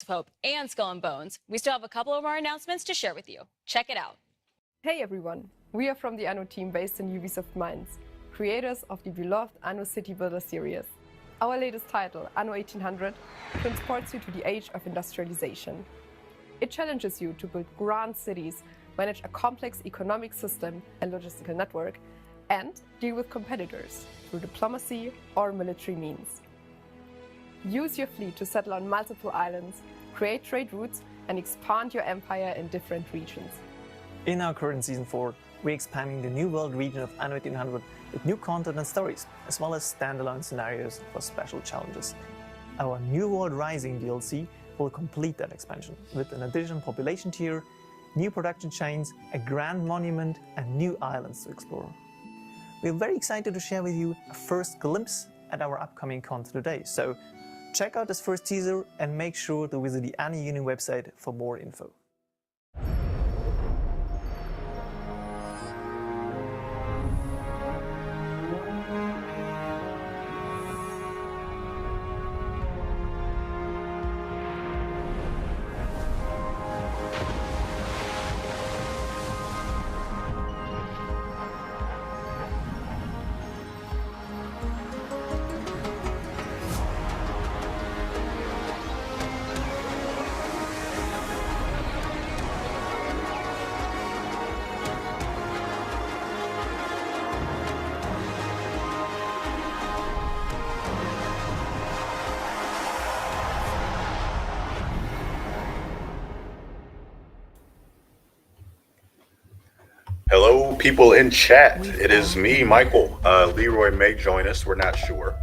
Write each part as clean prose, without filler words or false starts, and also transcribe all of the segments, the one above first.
of Hope and Skull and Bones, we still have a couple of more announcements to share with you. Check it out. Hey everyone, we are from the Anno team based in Ubisoft Mainz, creators of the beloved Anno City Builder series. Our latest title, Anno 1800, transports you to the age of industrialization. It challenges you to build grand cities, manage a complex economic system and logistical network, and deal with competitors through diplomacy or military means. Use your fleet to settle on multiple islands, create trade routes, and expand your empire in different regions. In our current Season 4, we're expanding the New World region of Anno 1800 with new content and stories, as well as standalone scenarios for special challenges. Our New World Rising DLC will complete that expansion with an additional population tier, new production chains, a grand monument, and new islands to explore. We're very excited to share with you a first glimpse at our upcoming content today, so check out this first teaser and make sure to visit the Anno Union website for more info. Hello, people in chat. It is me, Michael. Leroy may join us. We're not sure.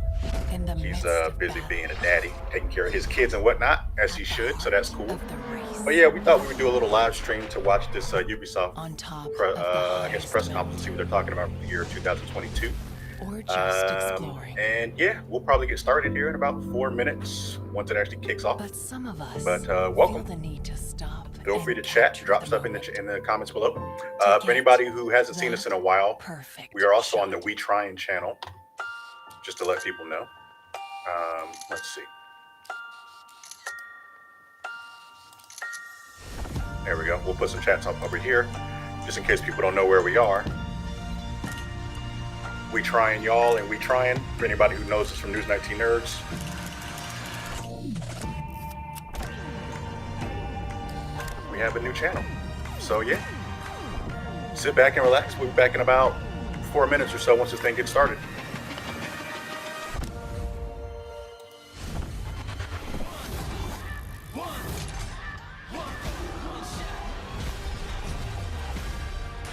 He's busy being a daddy, taking care of his kids and whatnot, as he should, so that's cool. But yeah, we thought we would do a little live stream to watch this Ubisoft press conference, see what they're talking about for the year 2022. And yeah, we'll probably get started here in about 4 minutes once it actually kicks off. But some of us welcome. feel the need to stop. Feel free to chat, drop stuff in the comments below. For anybody who hasn't seen us in a while, we are also on the We Trying channel, just to let people know. Let's see. There we go. We'll put some chats up over here, just in case people don't know where we are. We Trying y'all and We Trying, for anybody who knows us from News 19 Nerds. We have a new channel. So yeah, sit back and relax. We'll be back in about 4 minutes or so once this thing gets started.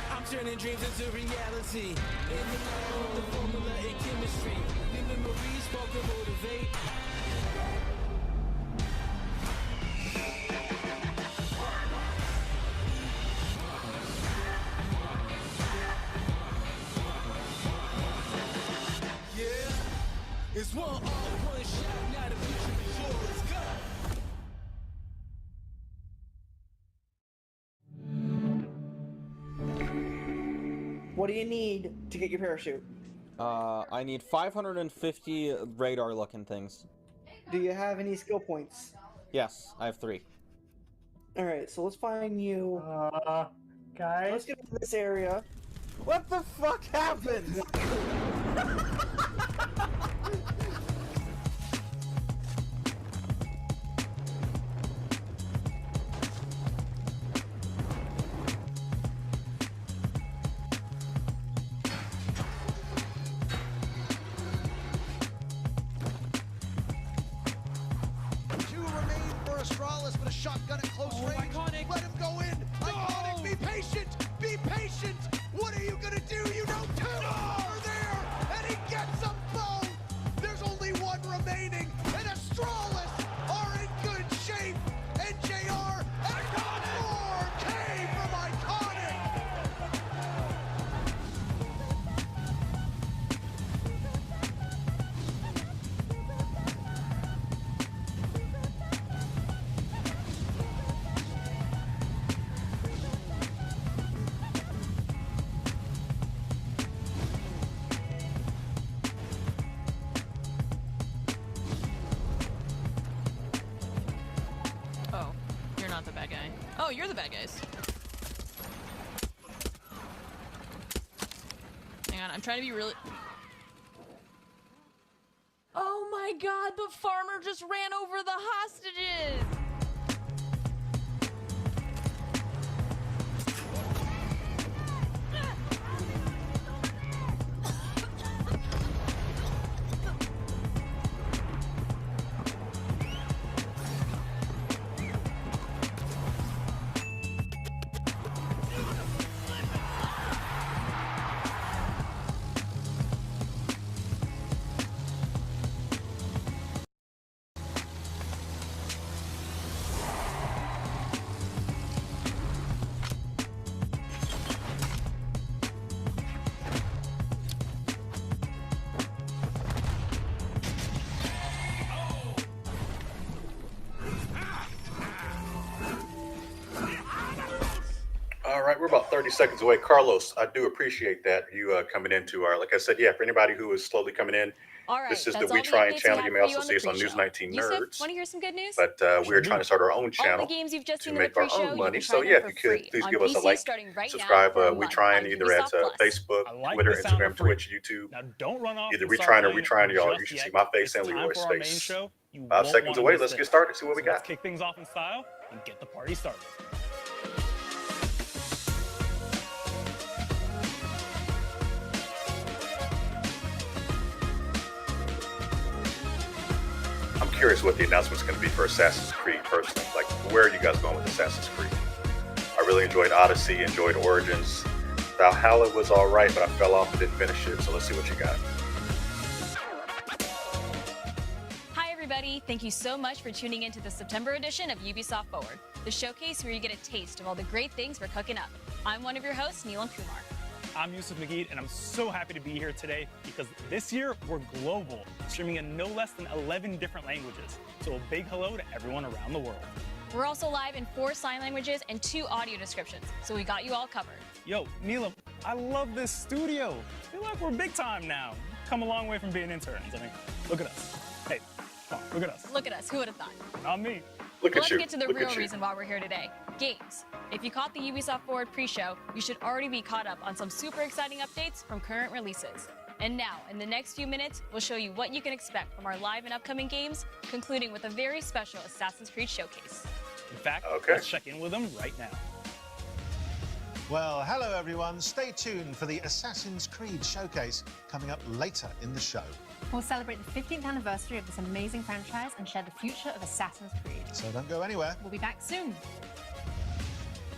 I'm turning dreams into reality. In the formula in chemistry. The memories spoke to motivate. It's one all, one shot, not a future before. Let's go. What do you need to get your parachute? I need 550 radar-looking things. Do you have any skill points? Yes, I have 3. Alright, so let's find you. Guys? Let's get into this area. What the fuck happened? With a shotgun at close range. Iconic. Let him go in. No! Iconic, be patient. Be patient. What are you gonna do? You know, two are there, and he gets them both. There's only one remaining, and Astralis are in good shape. And JR and more came from Iconic. Oh, you're the bad guys. Hang on, I'm trying to be really... Oh my god, the farmer just ran over the hostages! All right, we're about 30 seconds away. Carlos, I do appreciate that you coming into our, like I said, yeah, for anybody who is slowly coming in, All right, this is the that's We all the Trying updates channel. we You have may for also on see the us on News pre-show. 19 Yusuf, Nerds. want to hear some good news? But we're trying to start our own All channel the games you've just to seen in the make our pre-show, own you money. can try So them yeah, if for you could free please on give us a PC like, starting right subscribe. now for a We month Trying on either at Ubisoft Plus. Facebook, I like Twitter, the sound Instagram, of free. Twitch, YouTube. Now don't run off Either and we start trying or playing we trying, y'all. You just should yet. see my face It's and time Leroy's for our main face. show. You 5 won't seconds wanna away. miss Let's this. get started. See what we So let's got. kick things off in style and get the party started. I'm curious what the announcement's going to be for Assassin's Creed personally. Like, where are you guys going with Assassin's Creed? I really enjoyed Odyssey, enjoyed Origins. Valhalla was all right, but I fell off and didn't finish it. So let's see what you got. Hi, everybody. Thank you so much for tuning into the September edition of Ubisoft Forward, the showcase where you get a taste of all the great things we're cooking up. I'm one of your hosts, Neelam Kumar. I'm Yusuf Magid, and I'm so happy to be here today because this year we're global, streaming in no less than 11 different languages. So a big hello to everyone around the world. We're also live in 4 sign languages and 2 audio descriptions, so we got you all covered. Yo, Neelam, I love this studio. I feel like we're big time now. Come a long way from being interns. I mean, look at us. Hey, come on, look at us. Look at us. Who would have thought? Not me. Look at Let's you. get to the Look real at you. reason why we're here today. Games. If you caught the Ubisoft Forward pre-show, you should already be caught up on some super exciting updates from current releases. And now, in the next few minutes, we'll show you what you can expect from our live and upcoming games, concluding with a very special Assassin's Creed showcase. In fact, Okay. let's check in with them right now. Well, hello everyone. Stay tuned for the Assassin's Creed showcase coming up later in the show. We'll celebrate the 15th anniversary of this amazing franchise and share the future of Assassin's Creed. So don't go anywhere. We'll be back soon.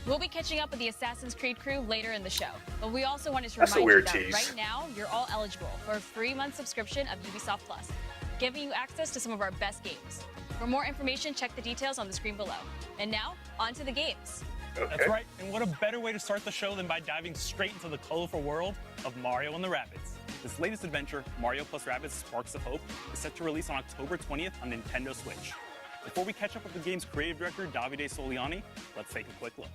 We'll be catching up with the Assassin's Creed crew later in the show, but we also wanted to That's a remind you weird that tease. right now, you're all eligible for a free month subscription of Ubisoft Plus, giving you access to some of our best games. For more information, check the details on the screen below. And now, on to the games. Okay. That's right, and what a better way to start the show than by diving straight into the colorful world of Mario and the Rabbids. This latest adventure, Mario plus Rabbids Sparks of Hope, is set to release on October 20th on Nintendo Switch. Before we catch up with the game's creative director, Davide Soliani, let's take a quick look.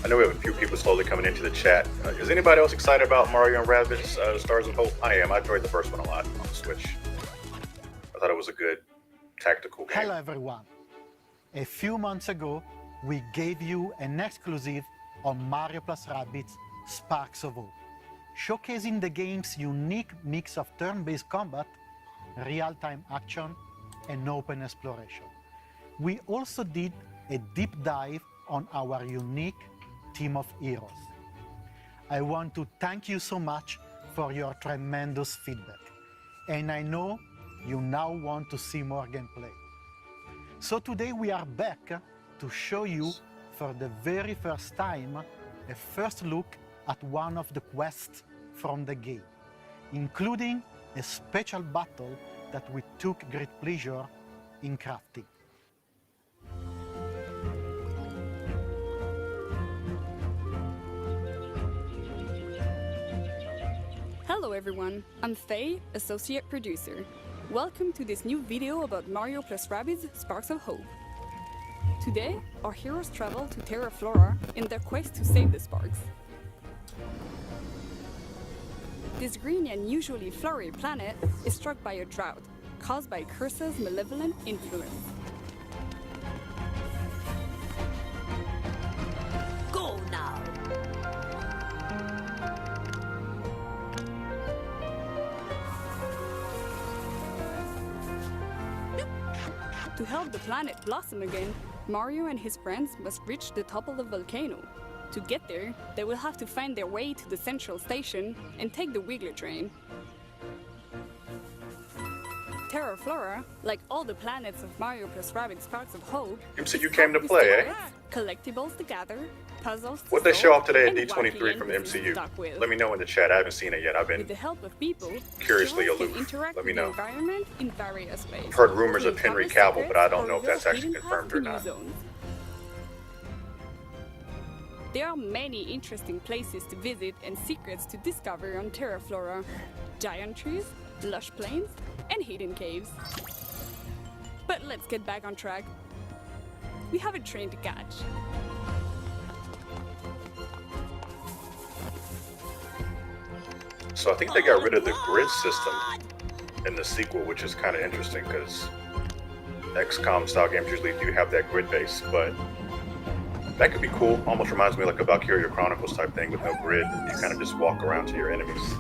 I know we have a few people slowly coming into the chat. Is anybody else excited about Mario and Rabbids Stars of Hope? I am. I enjoyed the first one a lot on the Switch. I thought it was a good tactical game. Hello everyone. A few months ago, we gave you an exclusive on Mario plus Rabbids Sparks of Hope, showcasing the game's unique mix of turn-based combat, real-time action, and open exploration. We also did a deep dive on our unique team of heroes. I want to thank you so much for your tremendous feedback, and I know you now want to see more gameplay. So today we are back to show you for the very first time a first look at one of the quests from the game, including a special battle that we took great pleasure in crafting. Hello everyone, I'm Faye, Associate Producer. Welcome to this new video about Mario plus Rabbids Sparks of Hope. Today, our heroes travel to Terra Flora in their quest to save the Sparks. This green and usually flowery planet is struck by a drought, caused by Cursa's malevolent influence. Go now! To help the planet blossom again, Mario and his friends must reach the top of the volcano. To get there, they will have to find their way to the central station and take the Wiggler train. Terra Flora, like all the planets of Mario plus Rabbids Sparks of Hope, MCU came to play, eh? Collectibles to gather, puzzles to What they solve, show off today at and D23 wacky from NPCs to MCU? talk with. Let me know in the chat. I haven't seen it yet. I've been With the help of people, curiously heroes can aloof. interact Let me with the know. environment in various ways. I've heard rumors To of Henry uncover Cavill, but I don't secrets know if or that's reveal actually hidden confirmed paths or to new not. zones. There are many interesting places to visit and secrets to discover on Terra Flora. Giant trees, lush plains, and hidden caves. But let's get back on track. We have a train to catch. So I think they got rid of the grid system in the sequel, which is kind of interesting because XCOM style games usually do have that grid base, but that could be cool. Almost reminds me like a Valkyria Chronicles type thing with no grid. You kind of just walk around to your enemies.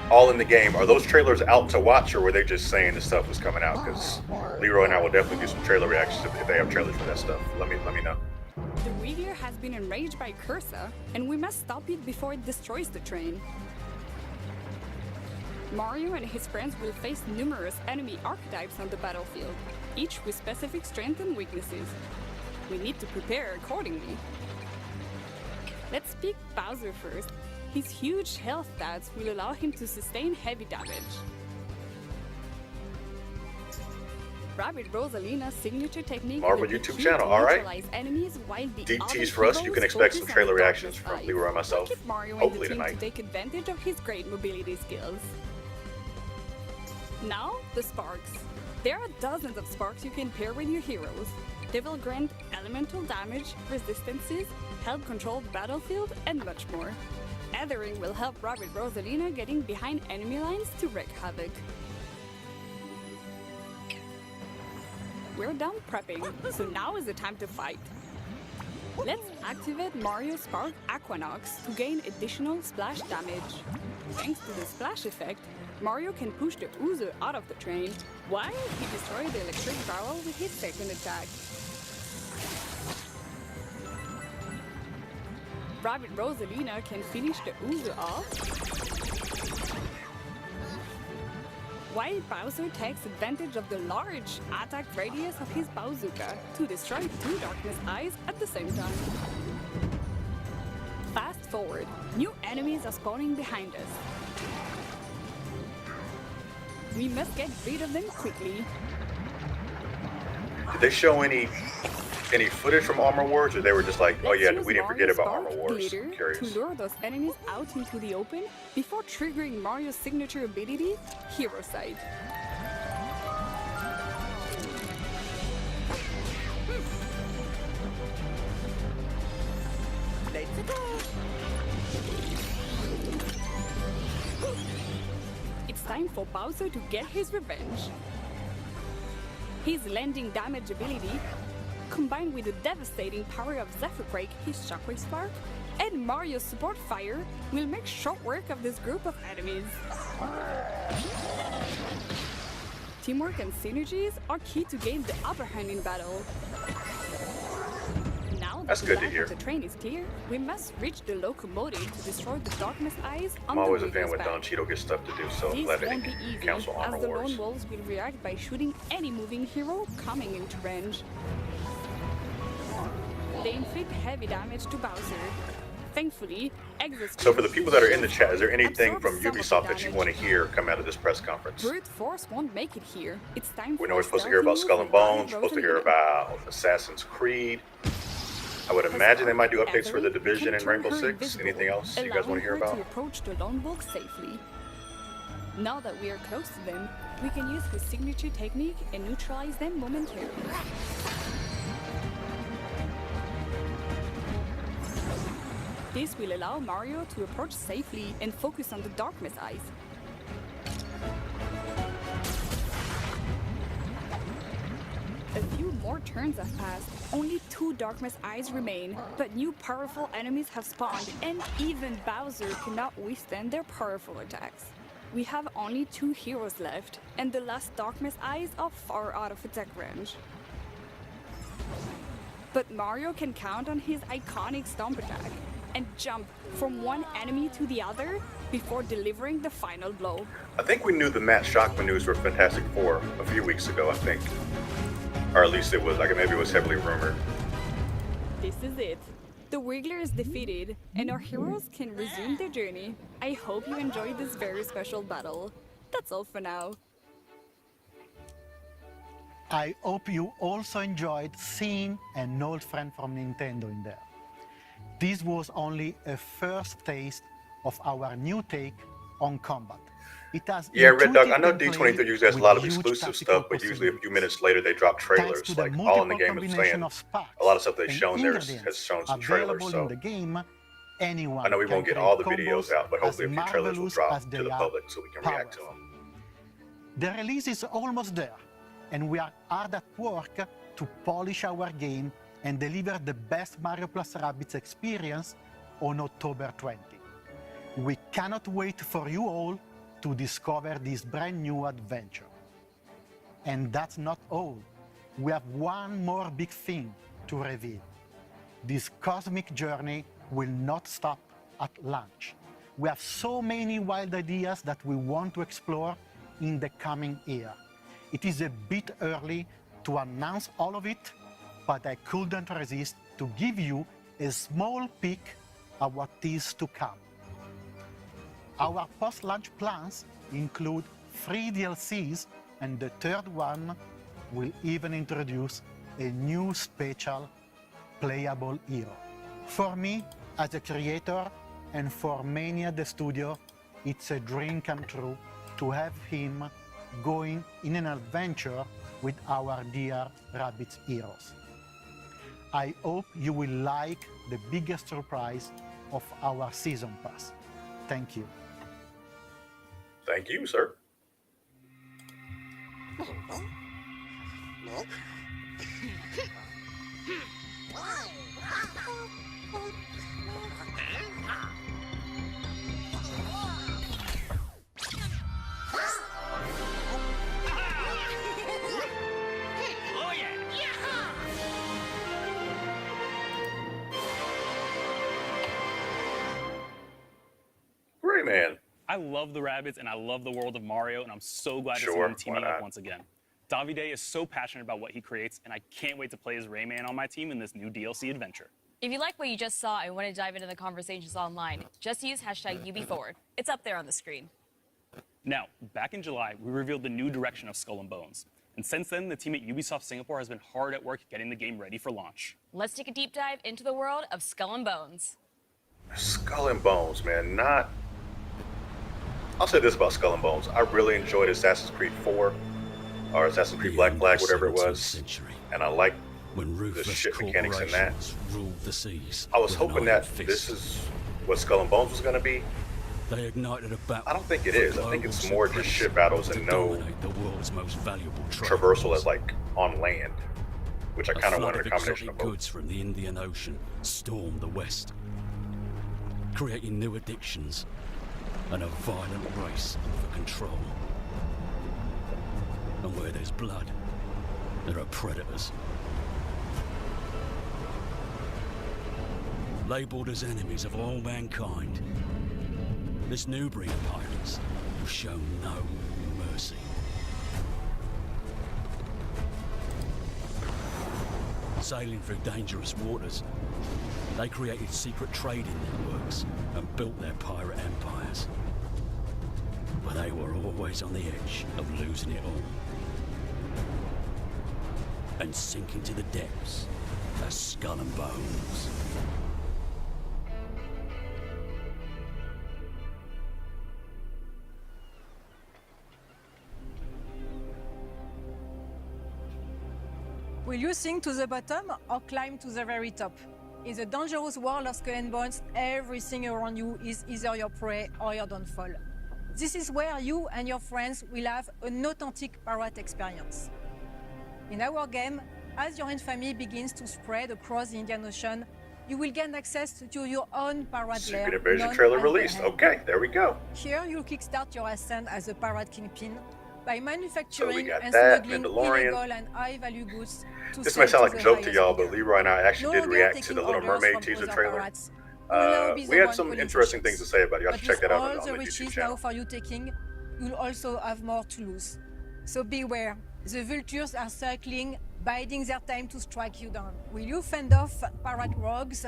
All in the game. Are those trailers out to watch, or were they just saying the stuff was coming out? Because Leroy and I will definitely do some trailer reactions if they have trailers for that stuff. Let me know. The Wiggler has been enraged by Cursa, and we must stop it before it destroys the train. Mario and his friends will face numerous enemy archetypes on the battlefield, each with specific strengths and weaknesses. We need to prepare accordingly. Let's pick Bowser first. His huge health stats will allow him to sustain heavy damage. Rabbid Rosalina's signature technique Marvel will be YouTube key channel, to alright. neutralize enemies while the Deep other tease for us. You heroes can expect some focus on trailer the reactions darkness from fight. Leroy and myself. Keep Mario in Hopefully the team tonight. to take advantage of his great mobility skills. Now, the Sparks. There are dozens of Sparks you can pair with your heroes. They will grant elemental damage, resistances, help control the battlefield, and much more. Ethering will help Rabbid Rosalina getting behind enemy lines to wreak havoc. We're done prepping, so now is the time to fight. Let's activate Mario Spark Aquanox to gain additional splash damage. Thanks to the splash effect, Mario can push the Uzo out of the train, while he destroys the electric barrel with his second attack. Rabbid Rosalina can finish the Uzo off, while Bowser takes advantage of the large attack radius of his bazooka to destroy two Darkness Eyes at the same time. Fast forward, new enemies are spawning behind us. We must get rid of them quickly. Did they show any footage from Armor Wars, or they were just like, oh yeah, we didn't forget about Armor Wars? Glitter I'm curious. to lure those enemies out into the open before triggering Mario's signature ability, Hero Sight. Let's go! It's time for Bowser to get his revenge. His landing damage ability, combined with the devastating power of Zephyr Break, his Shockwave Spark, and Mario's support fire, will make short work of this group of enemies. Teamwork and synergies are key to gain the upper hand in battle. Now Now That's that good the to lab hear. of the train is clear, we must reach the locomotive to destroy the Darkness Eyes on I'm the always a way fan when back. Don Cheeto gets stuff to do, so I'm This glad that he won't be can easy, cancel Armor as the Wars. Lone Wolves will react by shooting any moving hero coming into range. They inflict heavy damage to Bowser. Thankfully, Exo's So for the people that are in the chat, is there anything absorb from some of the Ubisoft that you damage. want to hear come out of this press conference? Brute Force won't make it here. It's time We for know a we're supposed to hear about stealthy Skull move and with Barney, Bones, we're supposed to Rose, hear and Luna. about Assassin's Creed. I would imagine they might do updates for The Evelyn Division can and turn Rainbow her Six. invisible, Anything else you guys want allowing to hear her about? to approach the Lone Wolf safely. Now that we are close to them, we can use his signature technique and neutralize them momentarily. This will allow Mario to approach safely and focus on the Darkness Eyes. A few more turns have passed. Only 2 Darkness Eyes remain, but new powerful enemies have spawned, and even Bowser cannot withstand their powerful attacks. We have only 2 heroes left, and the last Darkness Eyes are far out of attack range. But Mario can count on his iconic stomp attack and jump from one enemy to the other before delivering the final blow. I think we knew the Matt Shockman news for Fantastic Four a few weeks ago, I think. Or at least it was, like maybe it was heavily rumored. This is it. The Wiggler is defeated, and our heroes can resume their journey. I hope you enjoyed this very special battle. That's all for now. I hope you also enjoyed seeing an old friend from Nintendo in there. This was only a first taste of our new take on combat. It has Yeah, Red Dog, I intuitive know gameplay D23 usually has a with lot of huge exclusive tactical stuff, but usually a few possibilities. minutes later they drop Thanks trailers, to the like all in the multiple game is combination saying of sparks a lot of stuff they've and shown there ingredients has shown some trailers, available so in the game, anyone I know we can won't get create all the combos videos out, but as hopefully a few trailers will marvelous drop as to they the are public so we can react to powerful. them. The release is almost there, and we are hard at work to polish our game and deliver the best Mario Plus Rabbids experience on October 20. We cannot wait for you all to discover this brand new adventure. And that's not all. We have one more big thing to reveal. This cosmic journey will not stop at launch. We have so many wild ideas that we want to explore in the coming year. It is a bit early to announce all of it, but I couldn't resist to give you a small peek at what is to come. Our post-launch plans include 3 DLCs, and the third one will even introduce a new special playable hero. For me, as a creator, and for many at the studio, it's a dream come true to have him going in an adventure with our dear Rabbids heroes. I hope you will like the biggest surprise of our season pass. Thank you. Thank you, sir. Great, man. I love the Rabbids and I love the world of Mario, and I'm so glad to see Sure, them teaming why up not? once again. Davide is so passionate about what he creates, and I can't wait to play as Rayman on my team in this new DLC adventure. If you like what you just saw and want to dive into the conversations online, just use hashtag #UbiForward. It's up there on the screen. Now, back in July, we revealed the new direction of Skull and Bones. And since then, the team at Ubisoft Singapore has been hard at work getting the game ready for launch. Let's take a deep dive into the world of Skull and Bones. Skull and Bones, man, I'll say this about Skull and Bones. I really enjoyed Assassin's Creed 4, or Assassin's Creed Black Flag, whatever it was. And I like the shit mechanics in that. I was hoping that this is what Skull and Bones was going to be. They ignited a battle. I don't think it is. I think it's more just ship battles and no traversal as like on land, which I kind of wanted a combination of both. Goods from the Indian Ocean stormed the West, creating new addictions and a violent race for control. And where there's blood, there are predators. labelled as enemies of all mankind. This new breed of pirates will show no mercy. Sailing through dangerous waters, they created secret trading networks and built their pirate empires. But they were always on the edge of losing it all and sinking to the depths as Skull and Bones. Will you sink to the bottom or climb to the very top? In the dangerous world of Skull and Bones, everything around you is either your prey or your downfall. This is where you and your friends will have an authentic pirate experience. In our game, as your infamy begins to spread across the Indian Ocean, you will gain access to your own pirate lair. Secret Invasion trailer released. Okay, there we go. Here, you'll kickstart your ascent as a pirate kingpin by manufacturing and that, smuggling Mandalorian. illegal and high-value goods to This sell may sound to like a the joke to highest y'all, bidder. but Leroy and I actually No did longer react to taking the Little orders Mermaid from teaser other trailer. pirates. You will now be the We had one some pulling interesting the things to shots. say about it. Y'all But should check with that out all on the the YouTube riches channel. now for you taking, you'll also have more to lose. So beware, the vultures are circling, biding their time to strike you down. Will you fend off pirate rogues,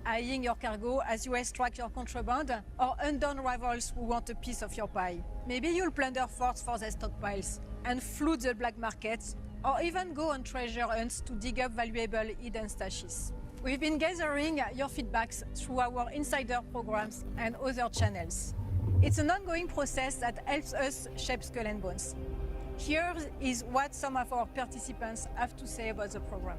eyeing your cargo as you extract your contraband, or undone rivals who want a piece of your pie? Maybe you'll plunder forts for their stockpiles and flood the black markets, or even go on treasure hunts to dig up valuable hidden stashes. We've been gathering your feedbacks through our insider programs and other channels. It's an ongoing process that helps us shape Skull and Bones. Here is what some of our participants have to say about the program.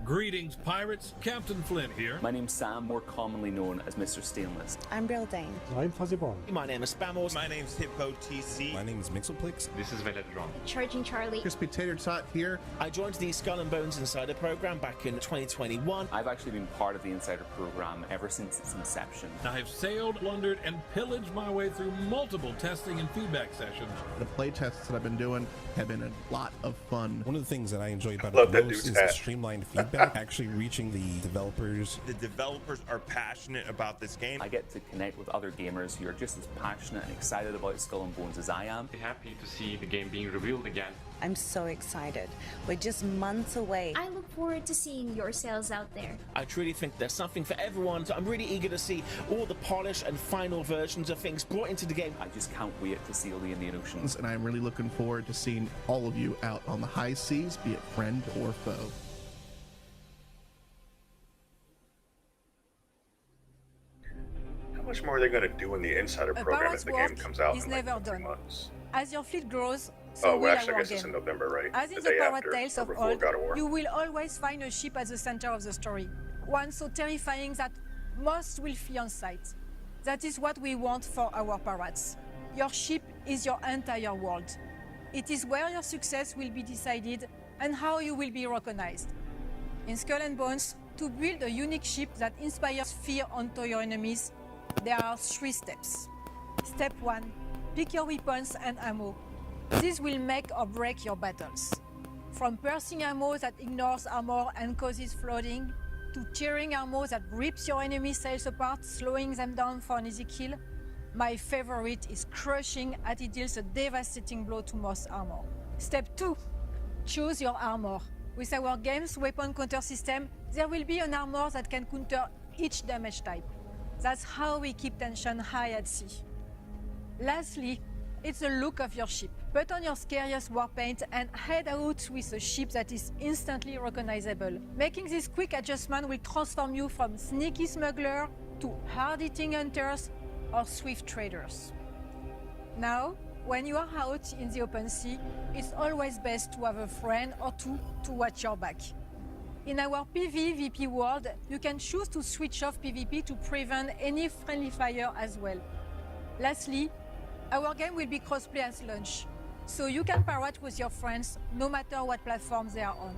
Greetings, pirates. Captain Flint here. My name's Sam, more commonly known as Mr. Stainless. I'm Brill Dane. I'm Fuzzy Bond. My name is Spamos. My name's Hippo TC. My name is Mixelplix. This is Veledron. Charging Charlie. Crispy Tater Tot here. I joined the Skull and Bones Insider program back in 2021. I've actually been part of the Insider program ever since its inception. I've sailed, plundered, and pillaged my way through multiple testing and feedback sessions. The play tests that I've been doing have been a lot of fun. One of the things that I enjoy about Love it that most dude's is hat. the streamlined feedback, actually reaching the developers. The developers are passionate about this game. I get to connect with other gamers who are just as passionate and excited about Skull and Bones as I am. Happy to see the game being revealed again. I'm so excited. We're just months away. I look forward to seeing your sales out there. I truly think there's something for everyone, so I'm really eager to see all the polished and final versions of things brought into the game. I just can't wait to sail the Indian Ocean. And I'm really looking forward to seeing all of you out on the high seas, be it friend or foe. How much more are they going to do in the Insider A program pirate's if the game work comes out is in like never 3 done. months? As your fleet grows, so Oh, will well, actually, I our guess it's in game. November, right? As in The the day pirate after, tales or of before old, God of War. you will always find a ship at the center of the story. One so terrifying that most will flee on sight. That is what we want for our pirates. Your ship is your entire world. It is where your success will be decided and how you will be recognized. In Skull and Bones, to build a unique ship that inspires fear onto your enemies, there are 3 steps. Step 1. Pick your weapons and ammo. This will make or break your battles. From piercing ammo that ignores armor and causes flooding, to tearing ammo that rips your enemy's sails apart, slowing them down for an easy kill, my favorite is crushing as it deals a devastating blow to most armor. Step 2. Choose your armor. With our game's weapon counter system, there will be an armor that can counter each damage type. That's how we keep tension high at sea. Lastly, it's the look of your ship. Put on your scariest war paint and head out with a ship that is instantly recognizable. Making this quick adjustment will transform you from sneaky smuggler to hard-hitting hunters or swift traders. Now, when you are out in the open sea, it's always best to have a friend or two to watch your back. In our PvVP world, you can choose to switch off PvP to prevent any friendly fire as well. Lastly, our game will be crossplay at launch, so you can pirate with your friends no matter what platform they are on.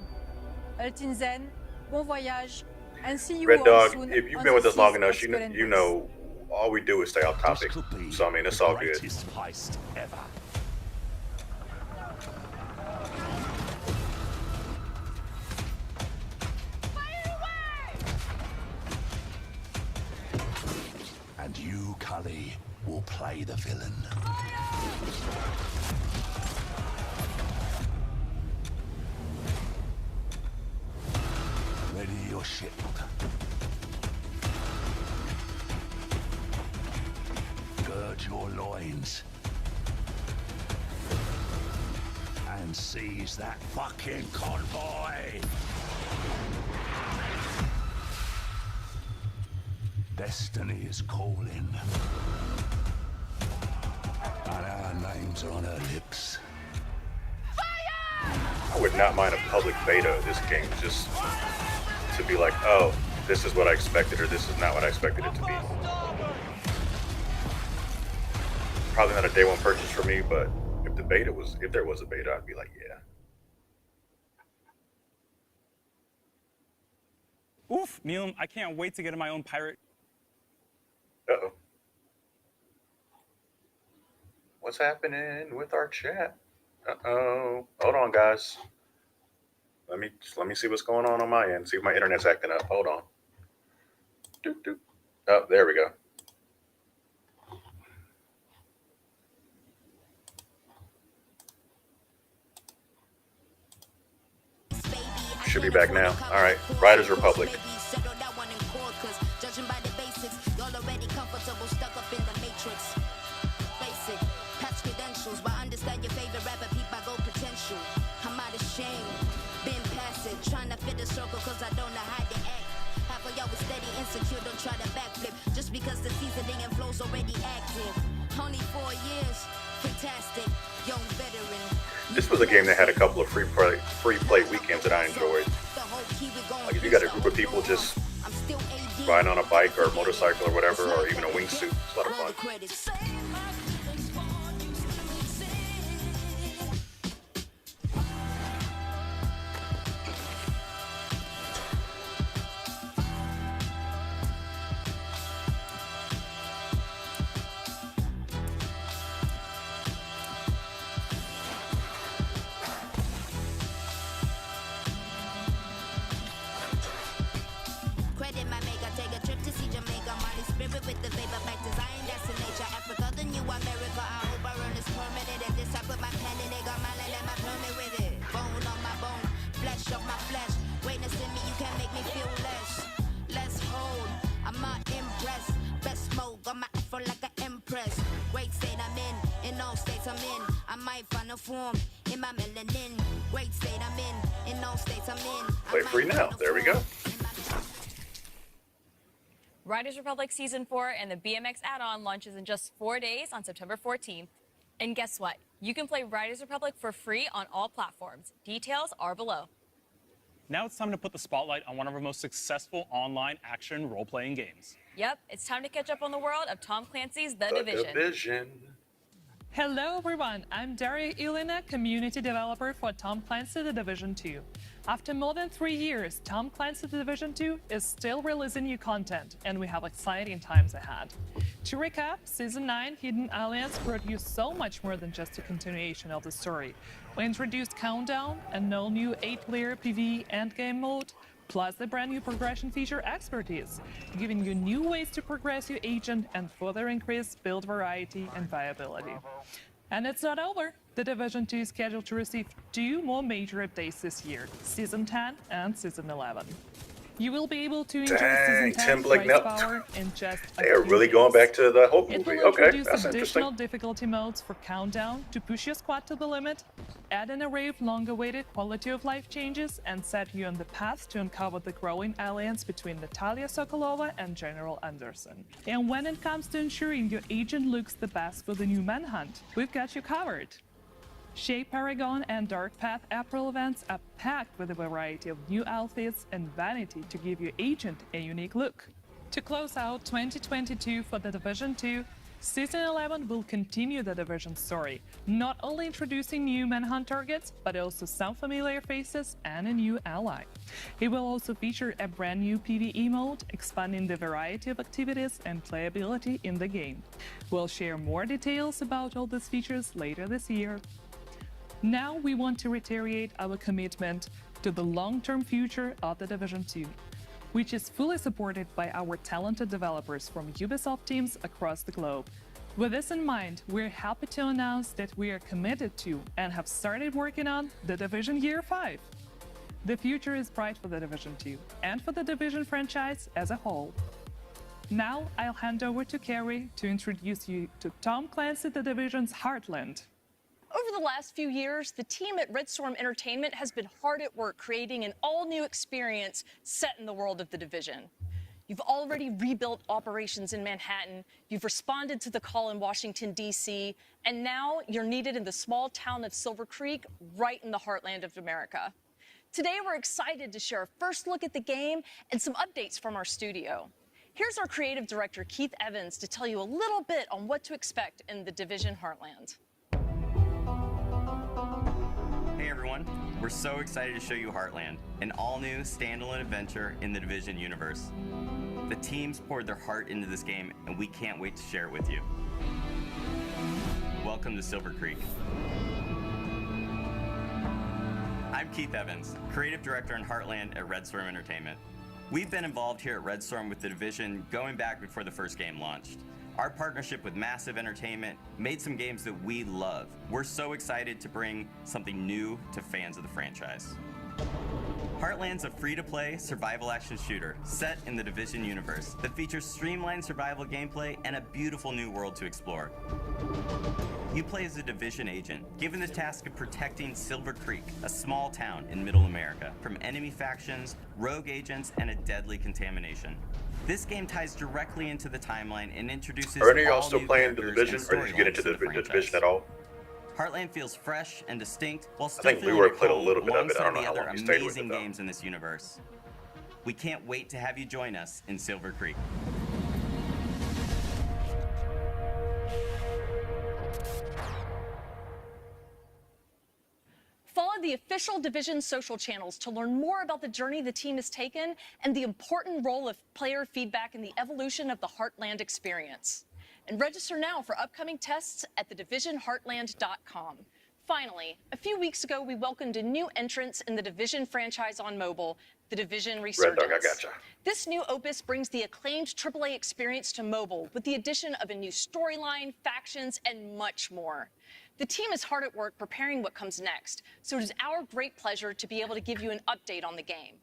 Until then, bon voyage, and see you Red all Dog, soon if you've on been the with us long seas enough, of you Skull and you Bones. know all we do is stay off topic. So I mean, it's all good. Greatest heist ever. Sully will play the villain. Ready your ship. Gird your loins. And seize that fucking convoy! Destiny is calling. And our names are on her lips. I would not mind a public beta of this game, just to be like, oh, this is what I expected, or this is not what I expected it to be. Probably not a day one purchase for me, but if there was a beta, I'd be like, yeah. Oof, Neil, I can't wait to get in my own pirate. Uh-oh. What's happening with our chat? Uh-oh. Hold on, guys. Let me see what's going on my end. See if my internet's acting up. Hold on. Doop, doop. Oh, there we go. Should be back now. All right. Riders Republic. Judging by the basics, y'all already comfortable, stuck up in the matrix. Basic, patch credentials, but understand your favorite rapper, peep my gold potential. I'm out of shame, been passive, trying to fit a circle cause I don't know how to act. Half of y'all was steady, insecure, don't try to backflip, just because the seasoning and flow's already active. Only 4 years, fantastic, young veteran. This was a game that had a couple of free play weekends that I enjoyed. Like if you got a group of people just riding on a bike or a motorcycle or whatever, or even a wingsuit, it's a lot of fun. With the vapor back design, that's in nature. Africa, the new America. I hope I earn this permanent. And this I put my pen in it, got my land and my permit with it. Bone on my bone, flesh off my flesh. Greatness in me, you can't make me feel less. Let's hold, I'm not impressed. Best mode, got my afro like an empress. Great state I'm in all states I'm in. I might find a form in my melanin. Great state I'm in all states I'm in. Play free now, there we go. Riders Republic Season 4 and the BMX add-on launches in just 4 days on September 14th. And guess what? You can play Riders Republic for free on all platforms. Details are below. Now it's time to put the spotlight on one of our most successful online action role-playing games. Yep, it's time to catch up on the world of Tom Clancy's The Division. Hello everyone, I'm Daria Ilina, community developer for Tom Clancy The Division 2. After more than 3 years, Tom Clancy The Division 2 is still releasing new content, and we have exciting times ahead. To recap, Season 9 Hidden Alliance brought you so much more than just a continuation of the story. We introduced Countdown, an all-new 8-player PvE endgame mode, plus the brand new progression feature Expertise, giving you new ways to progress your agent and further increase build variety and viability. And it's not over. The Division 2 is scheduled to receive 2 more major updates this year, Season 10 and Season 11. You will be able to enjoy Season 10's price power in just a They are few really days. going back to the Hope It movie. will Okay, introduce that's additional interesting. difficulty modes for Countdown to push your squad to the limit, add an array of long-awaited quality-of-life changes, and set you on the path to uncover the growing alliance between Natalia Sokolova and General Anderson. And when it comes to ensuring your agent looks the best for the new Manhunt, we've got you covered. Shape Paragon and Dark Path April events are packed with a variety of new outfits and vanity to give your agent a unique look. To close out 2022 for The Division 2, Season 11 will continue the Division story, not only introducing new Manhunt targets, but also some familiar faces and a new ally. It will also feature a brand new PvE mode, expanding the variety of activities and playability in the game. We'll share more details about all these features later this year. Now we want to reiterate our commitment to the long-term future of The Division 2. which is fully supported by our talented developers from Ubisoft teams across the globe. With this in mind, we're happy to announce that we are committed to and have started working on The Division Year 5. The future is bright for The Division 2 and for the Division franchise as a whole. Now I'll hand over to Carrie to introduce you to Tom Clancy The Division's Heartland. Over the last few years, the team at Red Storm Entertainment has been hard at work creating an all-new experience set in the world of The Division. You've already rebuilt operations in Manhattan, you've responded to the call in Washington, D.C., and now you're needed in the small town of Silver Creek, right in the heartland of America. Today, we're excited to share a first look at the game and some updates from our studio. Here's our creative director, Keith Evans, to tell you a little bit on what to expect in the Division Heartland. Hey everyone, we're so excited to show you Heartland, an all-new standalone adventure in the Division universe. The teams poured their heart into this game, and we can't wait to share it with you. Welcome to Silver Creek. I'm Keith Evans, Creative Director in Heartland at Red Storm Entertainment. We've been involved here at Red Storm with the Division going back before the first game launched. Our partnership with Massive Entertainment made some games that we love. We're so excited to bring something new to fans of the franchise. Heartland's a free-to-play survival action shooter set in the Division universe that features streamlined survival gameplay and a beautiful new world to explore. You play as a Division agent, given the task of protecting Silver Creek, a small town in Middle America, from enemy factions, rogue agents, and a deadly contamination. This game ties directly into the timeline and introduces Are any of y'all all still new playing the characters Division, and or did you get into the Division at all? Heartland feels fresh and distinct while I still think feeling Leroy at played a home little bit of it. I alongside don't know the how other long he stayed with it, amazing though. games in this universe. We can't wait to have you join us in Silver Creek. Follow the official Division social channels to learn more about the journey the team has taken and the important role of player feedback in the evolution of the Heartland experience. And register now for upcoming tests at thedivisionheartland.com. Finally, a few weeks ago, we welcomed a new entrance in the Division franchise on mobile, The Division Resurgence. Red Dog, I gotcha. This new opus brings the acclaimed AAA experience to mobile with the addition of a new storyline, factions, and much more. The team is hard at work preparing what comes next, so it is our great pleasure to be able to give you an update on the game.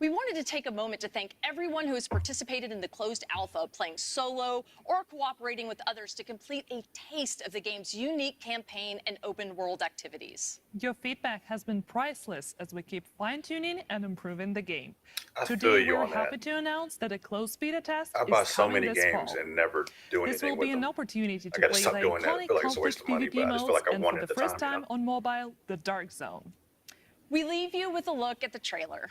We wanted to take a moment to thank everyone who has participated in the closed alpha, playing solo or cooperating with others to complete a taste of the game's unique campaign and open world activities. Your feedback has been priceless as we keep fine-tuning and improving the game. I feel Today, you we're on that. happy to announce that a closed beta test I buy is so coming many this games fall. and never do This anything will with be them. an opportunity I to gotta play stop the doing that. I iconic feel like it's a waste conflict of money, PvP but I just feel modes like I and won for at the the first time, you time on mobile, the Dark Zone. We leave you with a look at the trailer.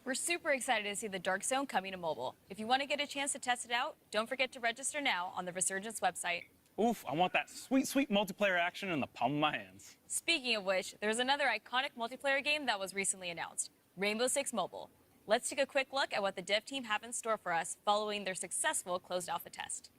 We're super excited to see the Dark Zone coming to mobile. If you want to get a chance to test it out, don't forget to register now on the Resurgence website. Oof, I want that sweet, sweet multiplayer action in the palm of my hands. Speaking of which, there's another iconic multiplayer game that was recently announced, Rainbow Six Mobile. Let's take a quick look at what the dev team have in store for us following their successful closed alpha test.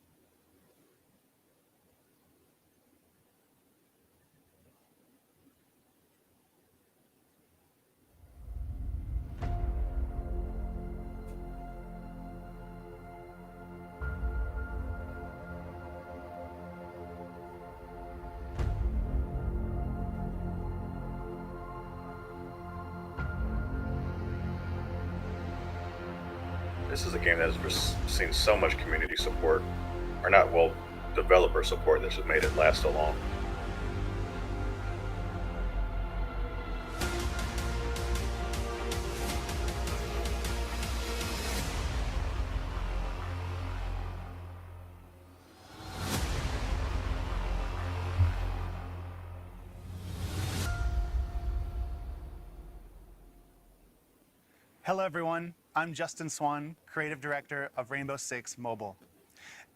This is a game that has seen so much community support, or not, well, developer support that's just made it last so long. Hello everyone, I'm Justin Swan, Creative Director of Rainbow Six Mobile.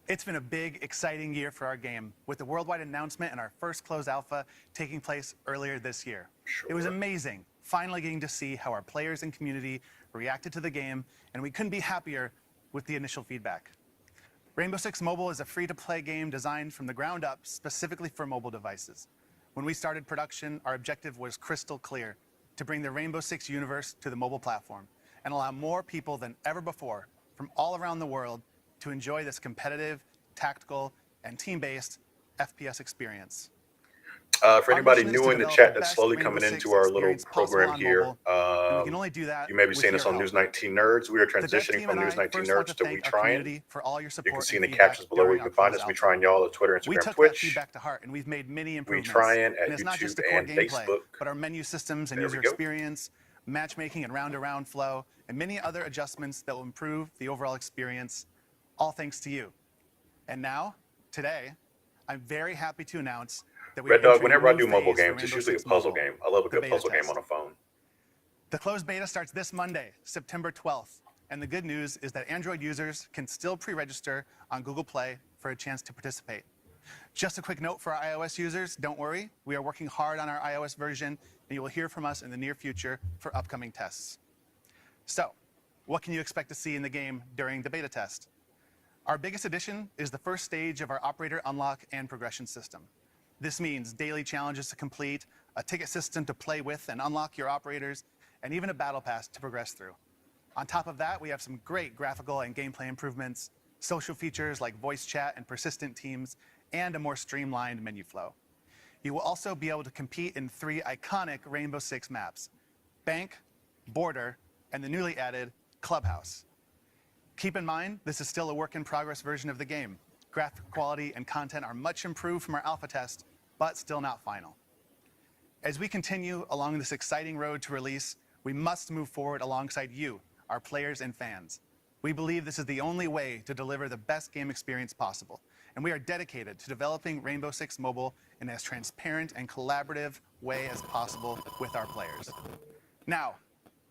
It's been a big, exciting year for our game, with the worldwide announcement and our first closed alpha taking place earlier this year. Sure. It was amazing, finally getting to see how our players and community reacted to the game, and we couldn't be happier with the initial feedback. Rainbow Six Mobile is a free-to-play game designed from the ground up specifically for mobile devices. When we started production, our objective was crystal clear: to bring the Rainbow Six universe to the mobile platform and allow more people than ever before from all around the world to enjoy this competitive, tactical, and team-based FPS experience. For anybody new in the chat that's slowly coming into our little program here, you may be seeing us on News 19 Nerds. We are transitioning from News 19 Nerds to We Tryin'. You can see in the captions below where you can find us. We Tryin' y'all at Twitter, Instagram, Twitch. Feedback to heart, and we've made many improvements. We Tryin' at and it's not just the YouTube core and gameplay, Facebook. but our menu systems and There user we go. experience, matchmaking and round-to-round flow, and many other adjustments that will improve the overall experience, all thanks to you. And now, today, I'm very happy to announce that we Red are Dog, entering whenever a I new do mobile phase for games, it's Rainbow usually a Six puzzle Mobile, game. I love a the good beta puzzle game test. on a phone. The closed beta starts this Monday, September 12th, and the good news is that Android users can still pre-register on Google Play for a chance to participate. Just a quick note for our iOS users, don't worry, we are working hard on our iOS version, and you will hear from us in the near future for upcoming tests. So, what can you expect to see in the game during the beta test? Our biggest addition is the first stage of our operator unlock and progression system. This means daily challenges to complete, a ticket system to play with and unlock your operators, and even a battle pass to progress through. On top of that, we have some great graphical and gameplay improvements, social features like voice chat and persistent teams, and a more streamlined menu flow. You will also be able to compete in 3 iconic Rainbow Six maps: Bank, Border, and the newly added Clubhouse. Keep in mind, this is still a work-in-progress version of the game. Graphic quality and content are much improved from our alpha test, but still not final. As we continue along this exciting road to release, we must move forward alongside you, our players and fans. We believe this is the only way to deliver the best game experience possible, and we are dedicated to developing Rainbow Six Mobile in as transparent and collaborative way as possible with our players. Now,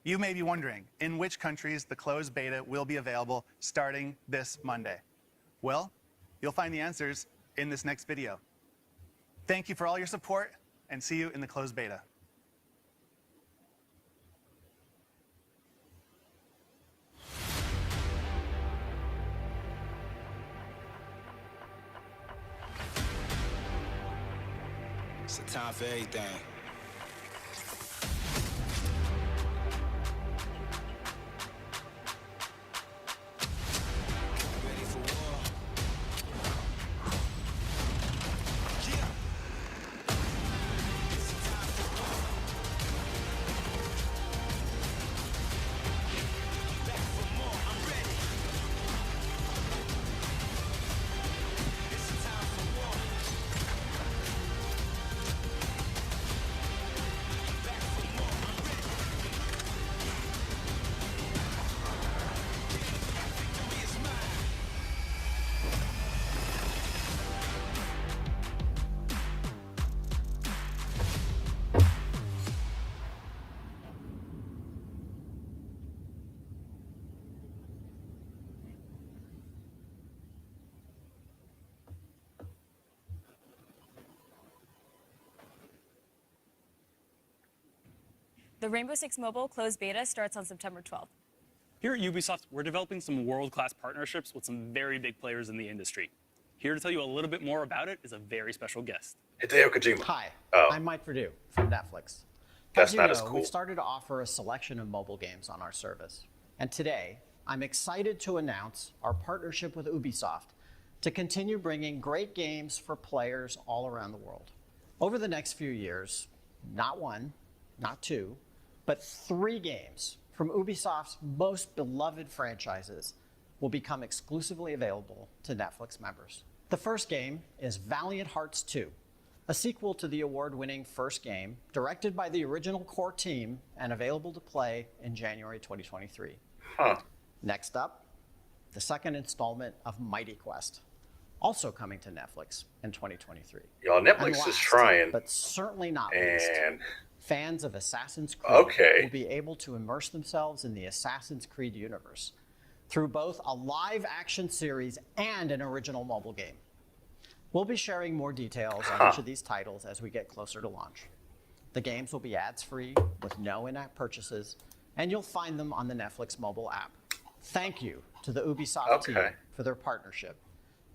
you may be wondering in which countries the closed beta will be available starting this Monday. Well, you'll find the answers in this next video. Thank you for all your support, and see you in the closed beta. It's a time for everything. Ready for war? Yeah. It's a time for war. I'm back for more. I'm ready. It's a time for war. The Rainbow Six Mobile closed beta starts on September 12th. Here at Ubisoft, we're developing some world-class partnerships with some very big players in the industry. Here to tell you a little bit more about it is a very special guest. Hideo Kojima. Hi, Oh. I'm Mike Perdue from Netflix. That's As you not know, as cool. we've started to offer a selection of mobile games on our service. And today, I'm excited to announce our partnership with Ubisoft to continue bringing great games for players all around the world. Over the next few years, not one, not two, but 3 games from Ubisoft's most beloved franchises will become exclusively available to Netflix members. The first game is Valiant Hearts 2, a sequel to the award-winning first game, directed by the original core team and available to play in January 2023. Next up, the second installment of Mighty Quest, also coming to Netflix in 2023. Y'all, Netflix And is last, trying. but certainly not And least, fans of Assassin's Creed Okay. will be able to immerse themselves in the Assassin's Creed universe through both a live-action series and an original mobile game. We'll be sharing more details on each of these titles as we get closer to launch. The games will be ads-free with no in-app purchases, and you'll find them on the Netflix mobile app. Thank you to the Ubisoft team for their partnership,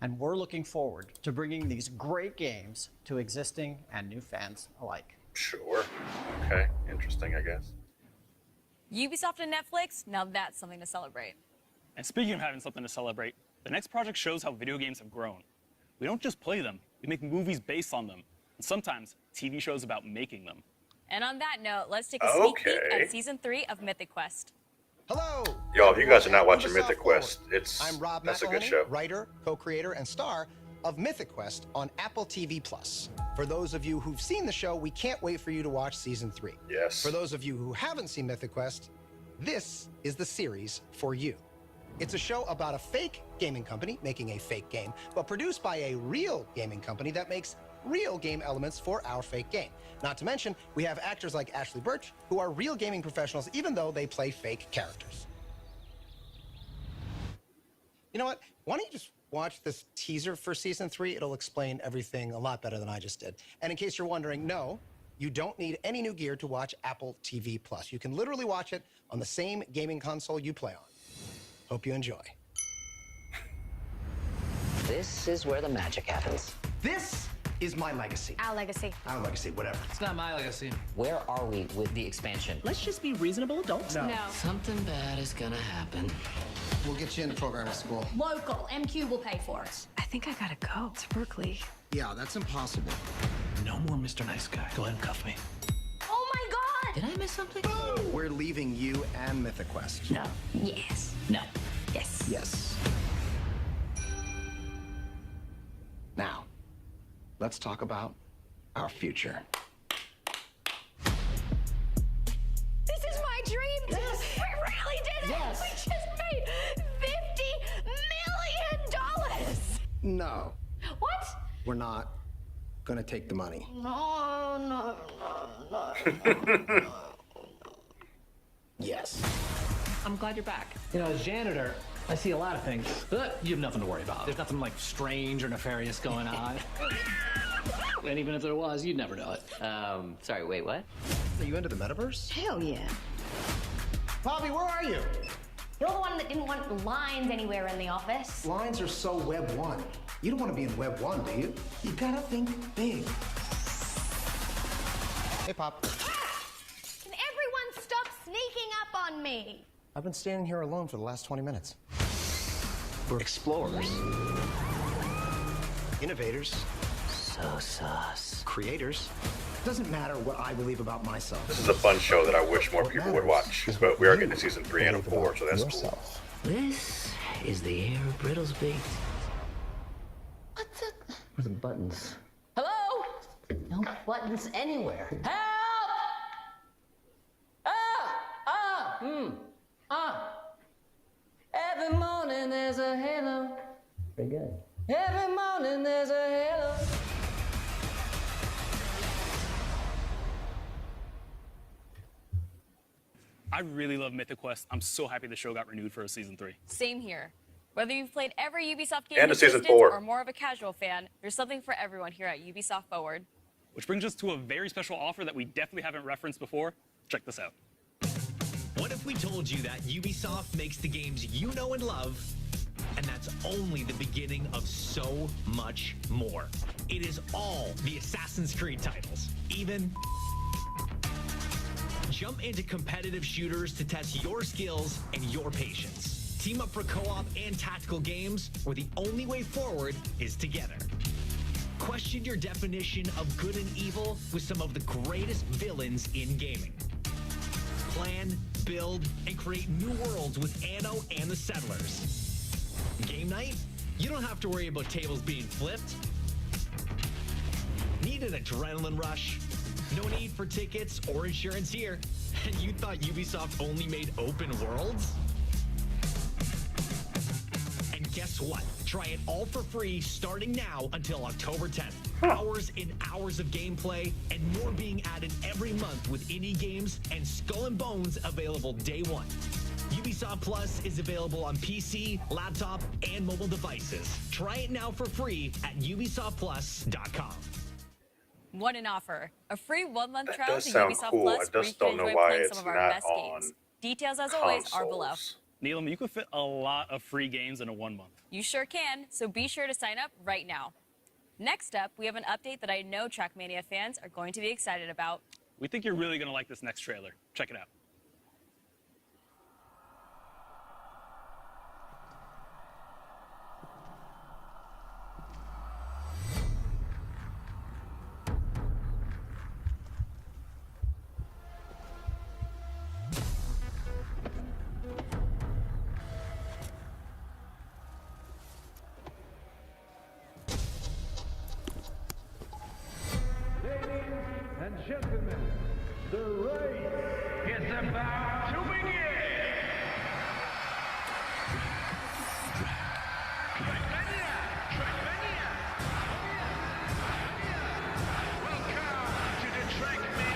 and we're looking forward to bringing these great games to existing and new fans alike. Sure. Okay. Interesting, I guess. Ubisoft and Netflix, now that's something to celebrate. And speaking of having something to celebrate, the next project shows how video games have grown. We don't just play them, we make movies based on them, and sometimes TV shows about making them. And on that note, let's take a sneak peek Okay. at Season 3 of Mythic Quest. Hello. Y'all, if you guys are not watching Ubisoft Mythic Quest, I'm Rob that's a good McElhenney, show. writer, co-creator, and star of Mythic Quest on Apple TV+. For those of you who've seen the show, we can't wait for you to watch Season 3. Yes. For those of you who haven't seen Mythic Quest, this is the series for you. It's a show about a fake gaming company making a fake game, but produced by a real gaming company that makes real game elements for our fake game. Not to mention, we have actors like Ashley Birch, who are real gaming professionals, even though they play fake characters. You know what? Why don't you just watch this teaser for Season 3? It'll explain everything a lot better than I just did. And in case you're wondering, no, you don't need any new gear to watch Apple TV+. You can literally watch it on the same gaming console you play on. Hope you enjoy. This is where the magic happens. This is my legacy. Our legacy. Our legacy, whatever. It's not my legacy. Where are we with the expansion? Let's just be reasonable adults. No. Something bad is gonna happen. We'll get you into programming school. Local. MQ will pay for it. I think I gotta go to Berkeley. Yeah, that's impossible. No more Mr. Nice Guy. Go ahead and cuff me. Oh my God! Did I miss something? We're leaving you and Mythic Quest. No. Yes. No. Yes. Yes. Now, let's talk about our future. This is my dream. Yes. We really did it. Yes. We just made $50 million. No, What? we're not gonna take the money. No. Yes. I'm glad you're back. You know, as janitor, I see a lot of things, but you have nothing to worry about. There's nothing like strange or nefarious going on. And even if there was, you'd never know it. Sorry, wait, what? Are you into the metaverse? Hell yeah. Bobby, where are you? You're the one that didn't want lines anywhere in the office. Lines are so Web 1. You don't want to be in Web 1, do you? You gotta think big. Hey, Pop. Can everyone stop sneaking up on me? I've been standing here alone for the last 20 minutes. We're explorers. Innovators. So sus. Creators. Doesn't matter what I believe about myself. This is a fun show that I wish more people would watch. But we are getting to Season 3 and 4, so that's cool. This is the air of Brittle's big. What's it? Where are the buttons? Hello? No buttons anywhere. Help! Every morning there's a halo. Very good. Every morning there's a halo. I really love Mythic Quest. I'm so happy the show got renewed for a Season 3. Same here. Whether you've played every Ubisoft game And in a Season existence 4. or more of a casual fan, there's something for everyone here at Ubisoft Forward. Which brings us to a very special offer that we definitely haven't referenced before. Check this out. What if we told you that Ubisoft makes the games you know and love, and that's only the beginning of so much more? It is all the Assassin's Creed titles, even. Jump into competitive shooters to test your skills and your patience. Team up for co-op and tactical games where the only way forward is together. Question your definition of good and evil with some of the greatest villains in gaming. Plan, build, and create new worlds with Anno and the Settlers. Game night? You don't have to worry about tables being flipped. Need an adrenaline rush? No need for tickets or insurance here. And you thought Ubisoft only made open worlds? And guess what? Try it all for free starting now until October 10th. Hours and hours of gameplay and more being added every month with indie games and Skull and Bones available day one. Ubisoft Plus is available on PC, laptop, and mobile devices. Try it now for free at ubisoftplus.com. What an offer. A free 1-month That trial does to sound Ubisoft cool. Plus I where just you can don't know enjoy why playing it's some of our not best on games. Details, as always, are below. Neelam, you could fit a lot of free games in a 1 month. You sure can, so be sure to sign up right now. Next up, we have an update that I know Trackmania fans are going to be excited about. We think you're really going to like this next trailer. Check it out. And gentlemen, the race is about to begin! Welcome to the Trackmania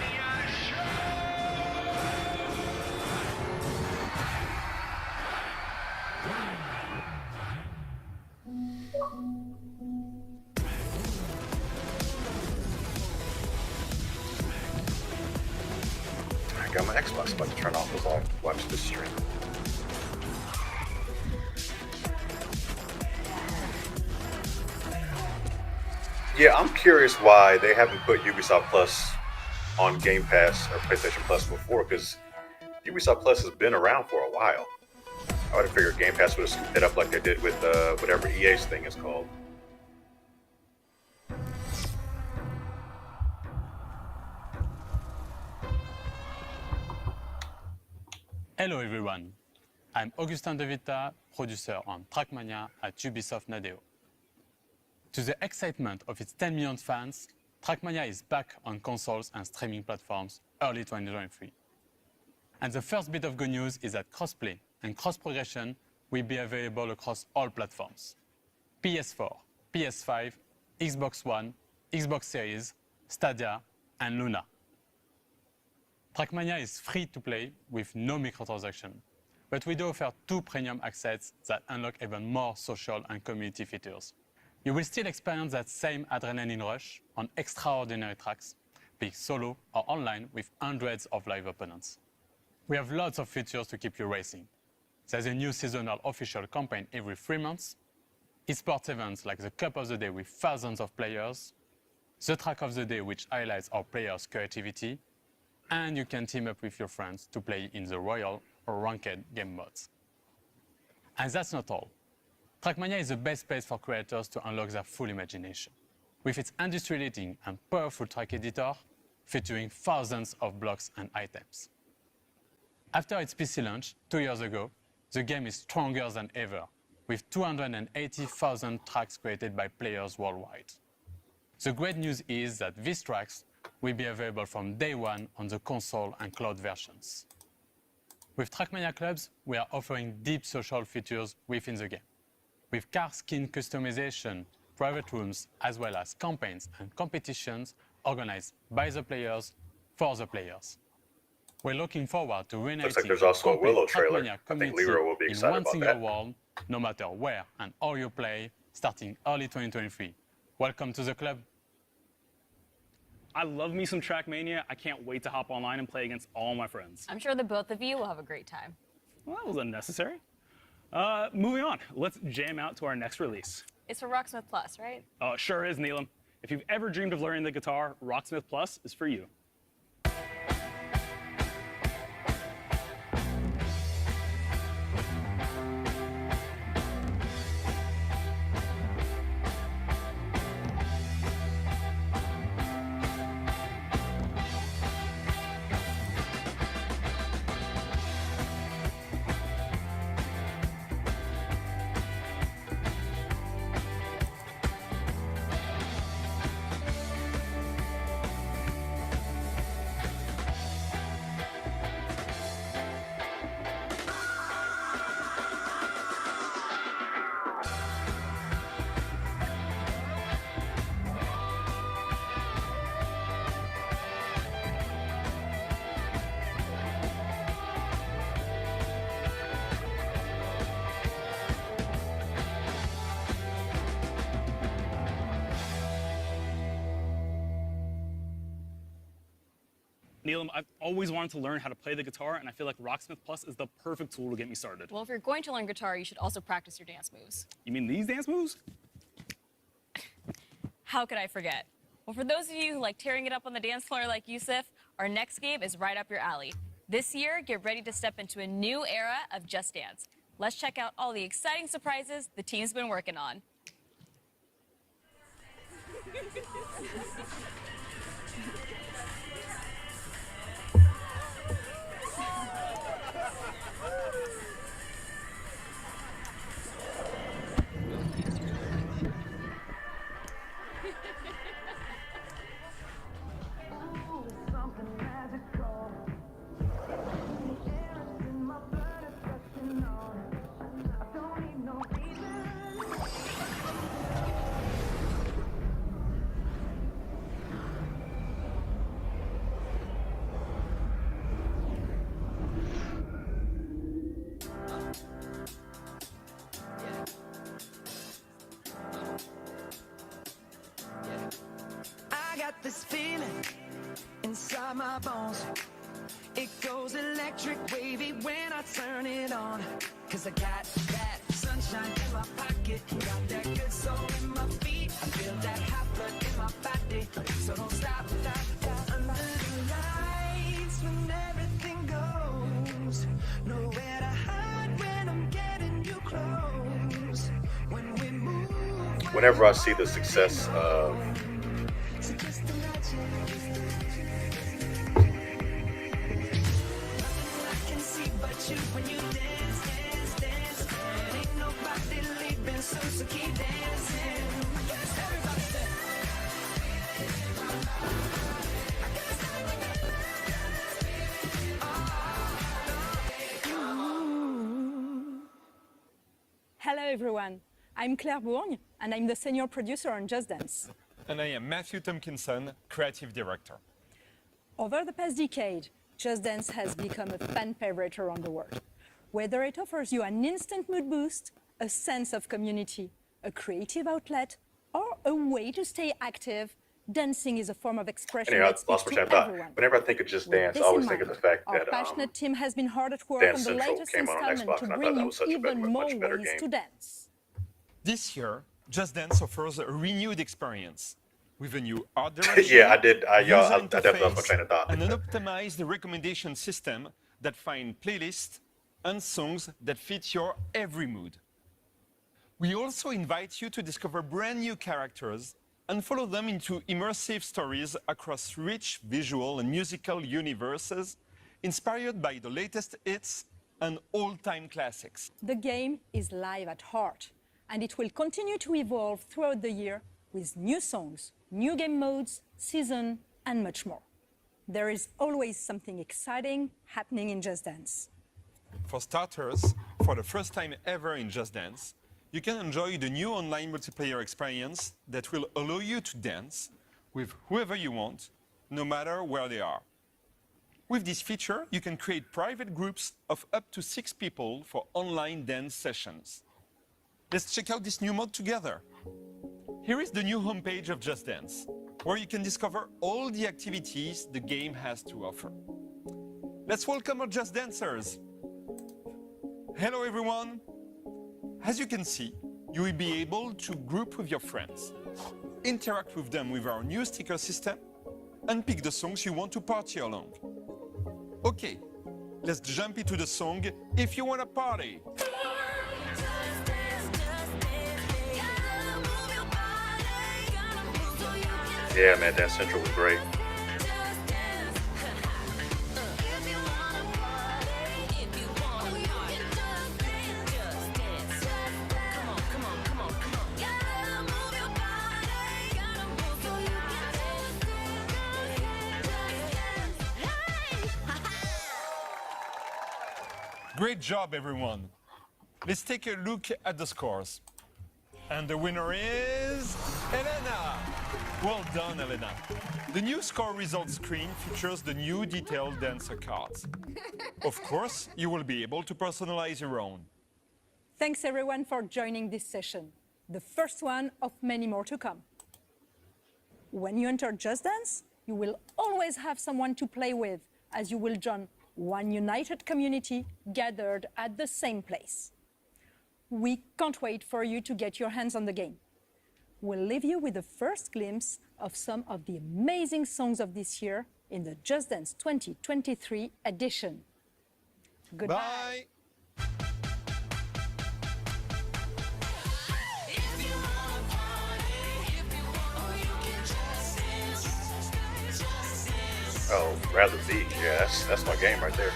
I got my Xbox about to turn off as I watch this stream. Yeah, I'm curious why they haven't put Ubisoft Plus on Game Pass or PlayStation Plus before, because Ubisoft Plus has been around for a while. I would have figured Game Pass would have scooped it up like they did with whatever EA's thing is called. Hello everyone, I'm Augustin De Vita, producer on Trackmania at Ubisoft Nadeo. To the excitement of its 10 million fans, Trackmania is back on consoles and streaming platforms early 2023. And the first bit of good news is that crossplay and cross-progression will be available across all platforms: PS4, PS5, Xbox One, Xbox Series, Stadia, and Luna. Trackmania is free to play with no microtransaction, but we do offer 2 premium access that unlock even more social and community features. You will still experience that same adrenaline rush on extraordinary tracks, be it solo or online with hundreds of live opponents. We have lots of features to keep you racing. There's a new seasonal official campaign every 3 months, esports events like the Cup of the Day with thousands of players, the Track of the Day which highlights our players' creativity, and you can team up with your friends to play in the Royal or Ranked game modes. And that's not all. Trackmania is the best place for creators to unlock their full imagination, with its industry-leading and powerful track editor, featuring thousands of blocks and items. After its PC launch 2 years ago, the game is stronger than ever, with 280,000 tracks created by players worldwide. The great news is that these tracks will be available from day one on the console and cloud versions. With Trackmania Clubs, we are offering deep social features within the game, with car skin customization, private rooms, as well as campaigns and competitions organized by the players for the players. We're looking forward to reuniting Looks like there's also a Willow trailer. Trackmania I think community Leroy will be in excited one about single that. world, no matter where and how you play, starting early 2023. Welcome to the club. I love me some Trackmania. I can't wait to hop online and play against all my friends. I'm sure the both of you will have a great time. Well, that was unnecessary. Moving on, let's jam out to our next release. It's for Rocksmith Plus, right? Sure is, Neelam. If you've ever dreamed of learning the guitar, Rocksmith Plus is for you. Neelam, I've always wanted to learn how to play the guitar, and I feel like Rocksmith Plus is the perfect tool to get me started. Well, if you're going to learn guitar, you should also practice your dance moves. You mean these dance moves? How could I forget? Well, for those of you who like tearing it up on the dance floor like Yusuf, our next game is right up your alley. This year, get ready to step into a new era of Just Dance. Let's check out all the exciting surprises the team's been working on. This feeling inside my bones, it goes electric wavy when I turn it on. Cause I got that sunshine in my pocket, got that good soul in my feet. I feel that hot blood in my body, so don't stop, stop. Under the lights when everything goes, nowhere to hide when I'm getting you close. When we move, whenever I see the success of Hello everyone, I'm Claire Bourgne and I'm the senior producer on Just Dance. And I am Matthew Tompkinson, creative director. Over the past decade, Just Dance has become a fan favorite around the world. Whether it offers you an instant mood boost, a sense of community, a creative outlet, or a way to stay active, dancing is a form of expression that speaks to everyone. Whenever I think of Just Dance, I always think of the fact our that passionate team has been hard at work Dance on the Central latest came out on installment Xbox, to and I bring thought that you was such a even more much better ways game. to dance. This year, Just Dance offers a renewed experience with a new art direction, yeah, I did. I user definitely lost my interface, train of thought. and an optimized recommendation system that finds playlists and songs that fit your every mood. We also invite you to discover brand new characters and follow them into immersive stories across rich visual and musical universes inspired by the latest hits and all-time classics. The game is live at heart, and it will continue to evolve throughout the year with new songs, new game modes, season, and much more. There is always something exciting happening in Just Dance. For starters, for the first time ever in Just Dance, you can enjoy the new online multiplayer experience that will allow you to dance with whoever you want, no matter where they are. With this feature, you can create private groups of up to 6 people for online dance sessions. Let's check out this new mode together. Here is the new homepage of Just Dance. where you can discover all the activities the game has to offer. Let's welcome our Just Dancers. Hello everyone. As you can see, you will be able to group with your friends, interact with them with our new sticker system, and pick the songs you want to party along. Okay, let's jump into the song If You Wanna Party. Yeah, man, Dance Central was great. Great job, everyone. Let's take a look at the scores. And the winner is Elena. Well done, Elena. The new score results screen features the new detailed dancer cards. Of course, you will be able to personalize your own. Thanks everyone for joining this session, the first one of many more to come. When you enter Just Dance, you will always have someone to play with, as you will join one united community gathered at the same place. We can't wait for you to get your hands on the game. We'll leave you with the first glimpse of some of the amazing songs of this year in the Just Dance 2023 edition. Goodbye. Bye. Oh, rather be. Yeah, that's my game right there.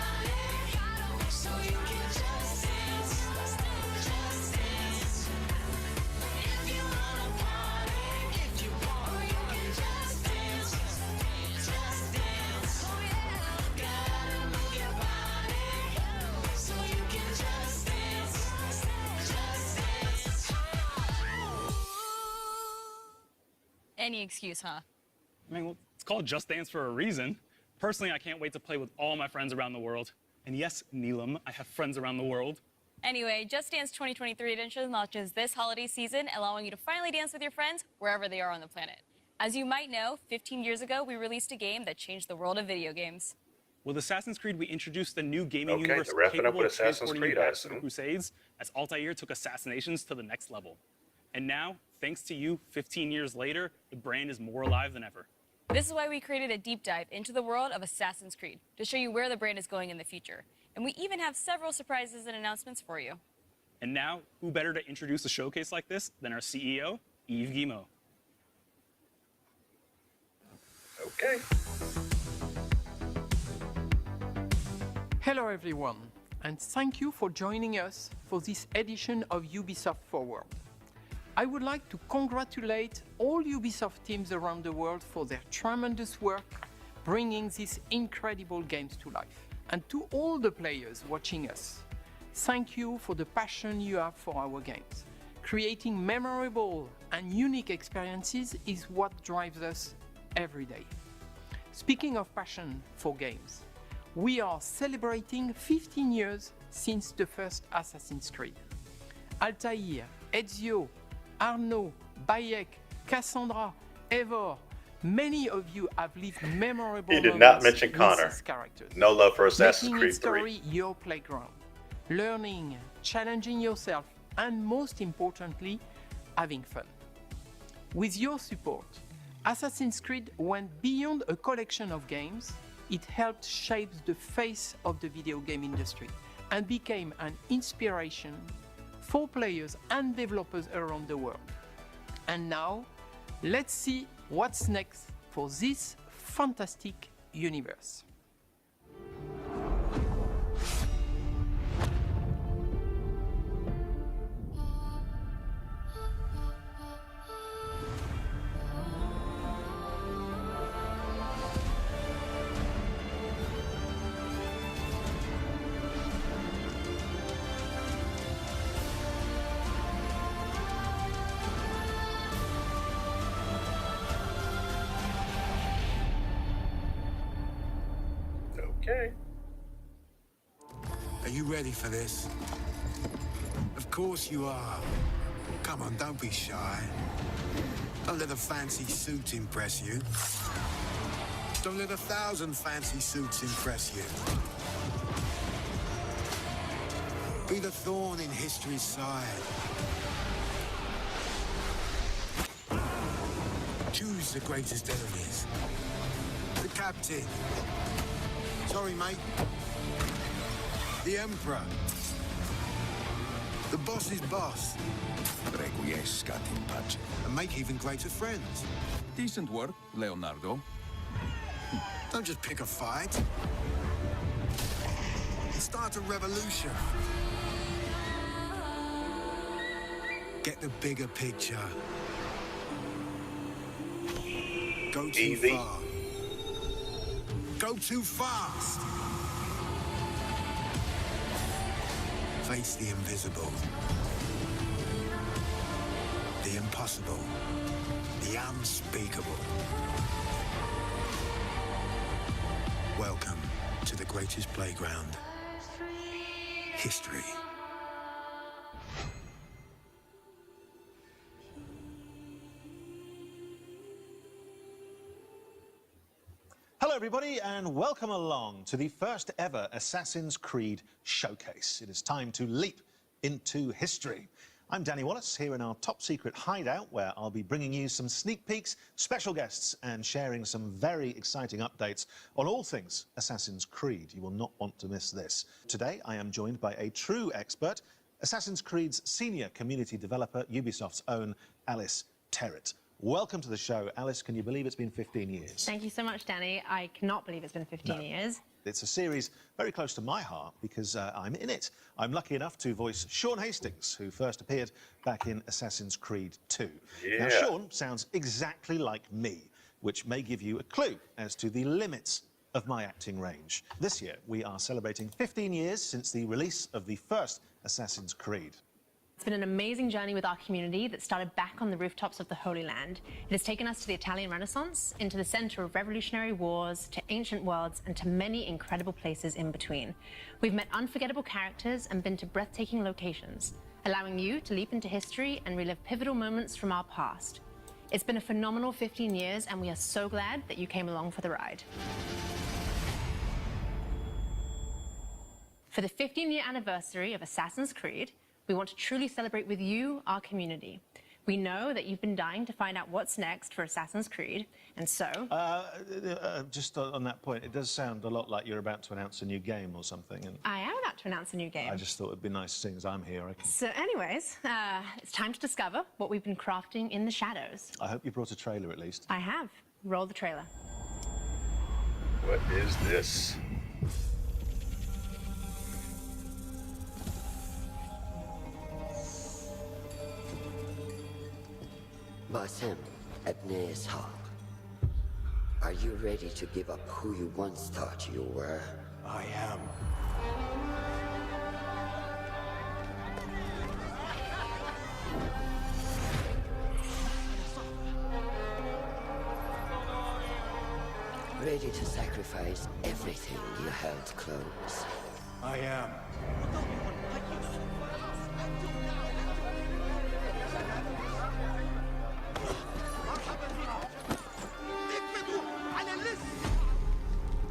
Any excuse, huh? I mean, well, it's called Just Dance for a reason. Personally, I can't wait to play with all my friends around the world. And yes, Neelam, I have friends around the world. Anyway, Just Dance 2023 edition launches this holiday season, allowing you to finally dance with your friends wherever they are on the planet. As you might know, 15 years ago, we released a game that changed the world of video games. With Assassin's Creed, we introduced the new gaming Okay, universe they're wrapping up capable with of Assassin's transporting Creed, you I back to the assume. Crusades, as Altair took assassinations to the next level. And now, thanks to you, 15 years later, the brand is more alive than ever. This is why we created a deep dive into the world of Assassin's Creed, to show you where the brand is going in the future. And we even have several surprises and announcements for you. And now, who better to introduce a showcase like this than our CEO, Yves Guillemot. Okay. Hello everyone, and thank you for joining us for this edition of Ubisoft Forward. I would like to congratulate all Ubisoft teams around the world for their tremendous work bringing these incredible games to life. And to all the players watching us, thank you for the passion you have for our games. Creating memorable and unique experiences is what drives us every day. Speaking of passion for games, we are celebrating 15 years since the first Assassin's Creed. Altair, Ezio, Arnaud, Bayek, Cassandra, Eivor, many of you have lived memorable He did not moments mention with Connor. these characters. No love for Assassin's Making Creed its story 3. your playground, learning, challenging yourself, and most importantly, having fun. With your support, Assassin's Creed went beyond a collection of games. It helped shape the face of the video game industry and became an inspiration for players and developers around the world. And now, let's see what's next for this fantastic universe. Okay. Are you ready for this? Of course you are. Come on, don't be shy. Don't let a fancy suit impress you. Don't let 1,000 fancy suits impress you. Be the thorn in history's side. Choose the greatest enemies. The captain. Sorry, mate. The emperor. The boss's boss. Requiescat in pace. And make even greater friends. Decent work, Leonardo. Don't just pick a fight. Start a revolution. Get the bigger picture. Go too Easy. far. Go too fast. Face the invisible. The impossible. The unspeakable. Welcome to the greatest playground. History. Hello everybody and welcome along to the first ever Assassin's Creed showcase. It is time to leap into history. I'm Danny Wallace here in our top secret hideout where I'll be bringing you some sneak peeks, special guests and sharing some very exciting updates on all things Assassin's Creed. You will not want to miss this. Today I am joined by a true expert, Assassin's Creed's senior community developer, Ubisoft's own Alice Terrett. Welcome to the show. Alice, can you believe it's been 15 years? Thank you so much, Danny. I cannot believe it's been 15 years. It's a series very close to my heart because I'm in it. I'm lucky enough to voice Sean Hastings, who first appeared back in Assassin's Creed 2. Yeah. Now, Sean sounds exactly like me, which may give you a clue as to the limits of my acting range. This year, we are celebrating 15 years since the release of the first Assassin's Creed. It's been an amazing journey with our community that started back on the rooftops of the Holy Land. It has taken us to the Italian Renaissance, into the center of revolutionary wars, to ancient worlds, and to many incredible places in between. We've met unforgettable characters and been to breathtaking locations, allowing you to leap into history and relive pivotal moments from our past. It's been a phenomenal 15 years, and we are so glad that you came along for the ride. For the 15-year anniversary of Assassin's Creed, we want to truly celebrate with you, our community. We know that you've been dying to find out what's next for Assassin's Creed, and so... Just on that point, it does sound a lot like you're about to announce a new game or something. And I am about to announce a new game. I just thought it'd be nice seeing as I'm here. So anyways, it's time to discover what we've been crafting in the shadows. I hope you brought a trailer at least. I have. Roll the trailer. What is this? Basim, Abne's Hawk. Are you ready to give up who you once thought you were? I am. Ready to sacrifice everything you held close? I am.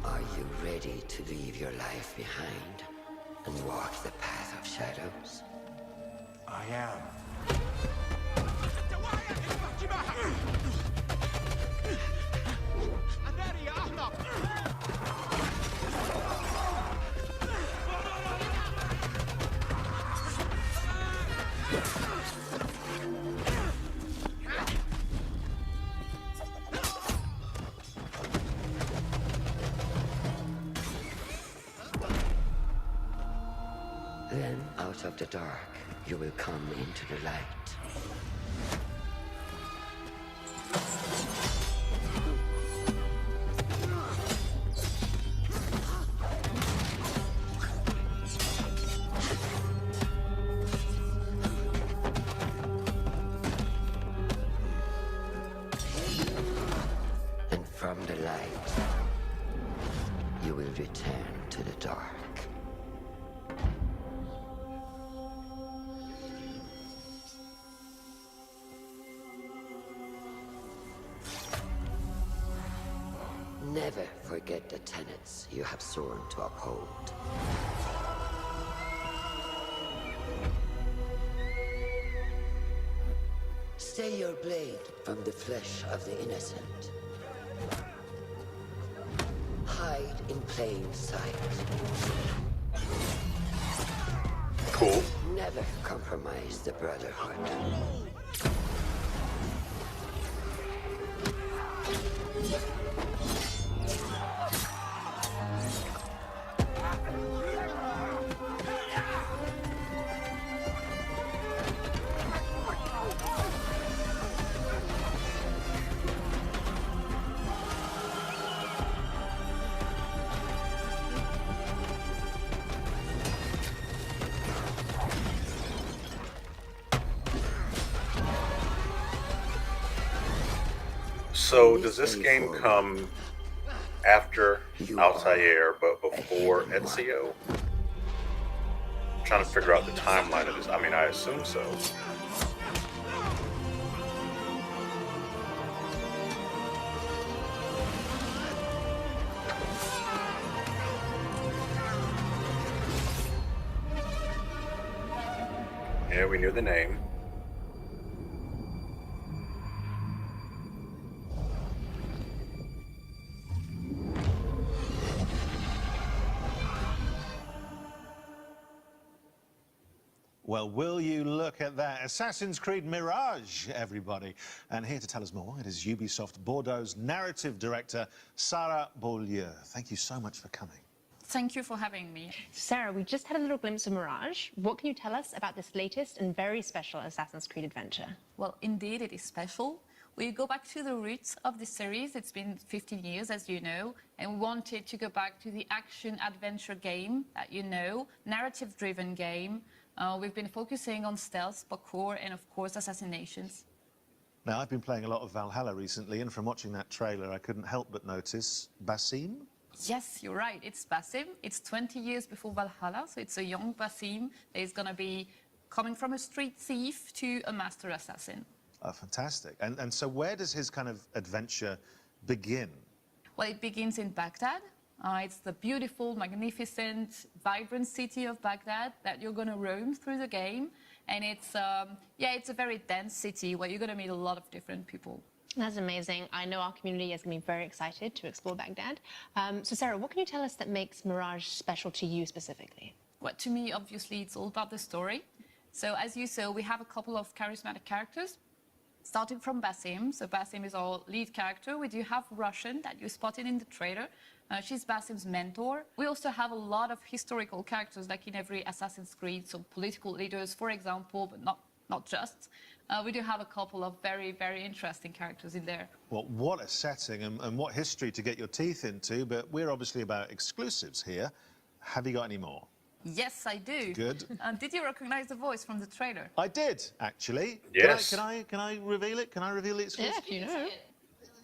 Are you ready to leave your life behind and walk the path of shadows? I am. Then, out of the dark, you will come into the light. And from the light, you will return to the dark. Never forget the tenets you have sworn to uphold. Stay your blade from the flesh of the innocent. Hide in plain sight. Cool. Never compromise the Brotherhood. So does this game come after Altair but before Ezio? I'm trying to figure out the timeline of this. I mean, I assume so. Yeah, we knew the name. Well, will you look at that? Assassin's Creed Mirage, everybody. And here to tell us more, it is Ubisoft Bordeaux's narrative director, Sarah Beaulieu. Thank you so much for coming. Thank you for having me. Sarah, we just had a little glimpse of Mirage. What can you tell us about this latest and very special Assassin's Creed adventure? Well, indeed, it is special. We go back to the roots of the series. It's been 15 years, as you know, and we wanted to go back to the action-adventure game that you know, narrative-driven game. We've been focusing on stealth, parkour, and of course, assassinations. Now, I've been playing a lot of Valhalla recently, and from watching that trailer, I couldn't help but notice Basim. Yes, you're right. It's Basim. It's 20 years before Valhalla, so it's a young Basim that is going to be coming from a street thief to a master assassin. Oh, fantastic. And so where does his kind of adventure begin? Well, it begins in Baghdad. It's the beautiful, magnificent, vibrant city of Baghdad that you're going to roam through the game. And it's, it's a very dense city where you're going to meet a lot of different people. That's amazing. I know our community is going to be very excited to explore Baghdad. So Sarah, what can you tell us that makes Mirage special to you specifically? Well, to me, obviously, it's all about the story. So as you saw, we have a couple of charismatic characters. Starting from Basim. So Basim is our lead character. We do have Russian that you spotted in the trailer. She's Basim's mentor. We also have a lot of historical characters like in every Assassin's Creed, so political leaders, for example, but not just. We do have a couple of very, very interesting characters in there. Well, what a setting and what history to get your teeth into, but we're obviously about exclusives here. Have you got any more? Yes, I do. Good. Did you recognize the voice from the trailer? I did, actually. Yes. Can I reveal it? Can I reveal the exclusive? Yeah, if you know.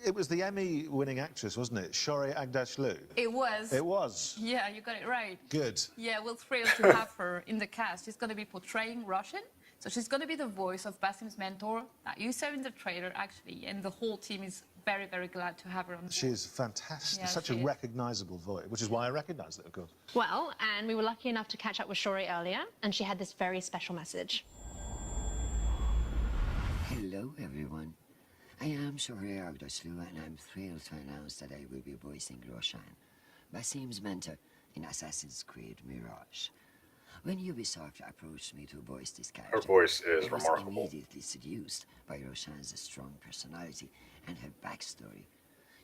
It was the Emmy-winning actress, wasn't it? Shorey Agdashlu. It was. It was. Yeah, you got it right. Good. Yeah, we're thrilled to have her in the cast. She's going to be portraying Russian. So she's going to be the voice of Basim's mentor that you saw in the trailer, actually. And the whole team is very, very glad to have her on the She is fantastic. Yeah, Such a recognizable voice, which is why I recognized it, of course. Well, and we were lucky enough to catch up with Shori earlier, and she had this very special message. Hello, everyone. I am Shori Agdashlu, and I'm thrilled to announce that I will be voicing Roshan, Basim's mentor in Assassin's Creed Mirage. When Ubisoft approached me to voice this character, Her voice is I was remarkable. immediately seduced by Roshan's strong personality and her backstory.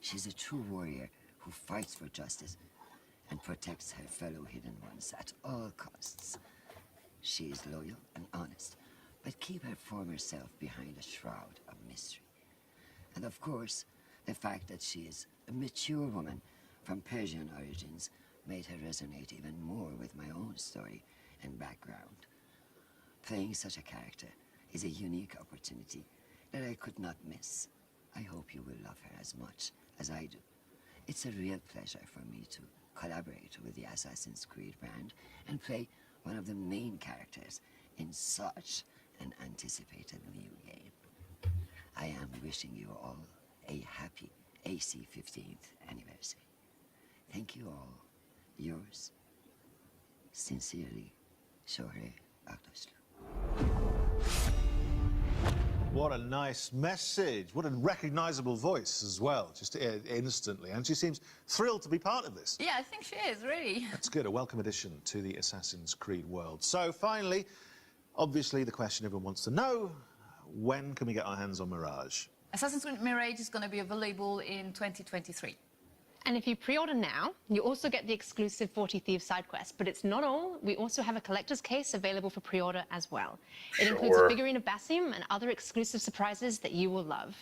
She's a true warrior who fights for justice and protects her fellow hidden ones at all costs. She is loyal and honest, but keep her former self behind a shroud of mystery. And of course, the fact that she is a mature woman from Persian origins made her resonate even more with my own story and background. Playing such a character is a unique opportunity that I could not miss. I hope you will love her as much as I do. It's a real pleasure for me to collaborate with the Assassin's Creed brand and play one of the main characters in such an anticipated new game. I am wishing you all a happy AC 15th anniversary. Thank you all. Yours, sincerely, Shohei Akdoslu. What a nice message. What a recognizable voice as well, just instantly. And she seems thrilled to be part of this. Yeah, I think she is, really. That's good. A welcome addition to the Assassin's Creed world. So finally, obviously the question everyone wants to know, when can we get our hands on Mirage? Assassin's Creed Mirage is going to be available in 2023. And if you pre-order now, you also get the exclusive 40 Thieves side quest. But it's not all. We also have a collector's case available for pre-order as well. It includes a figurine of Basim and other exclusive surprises that you will love.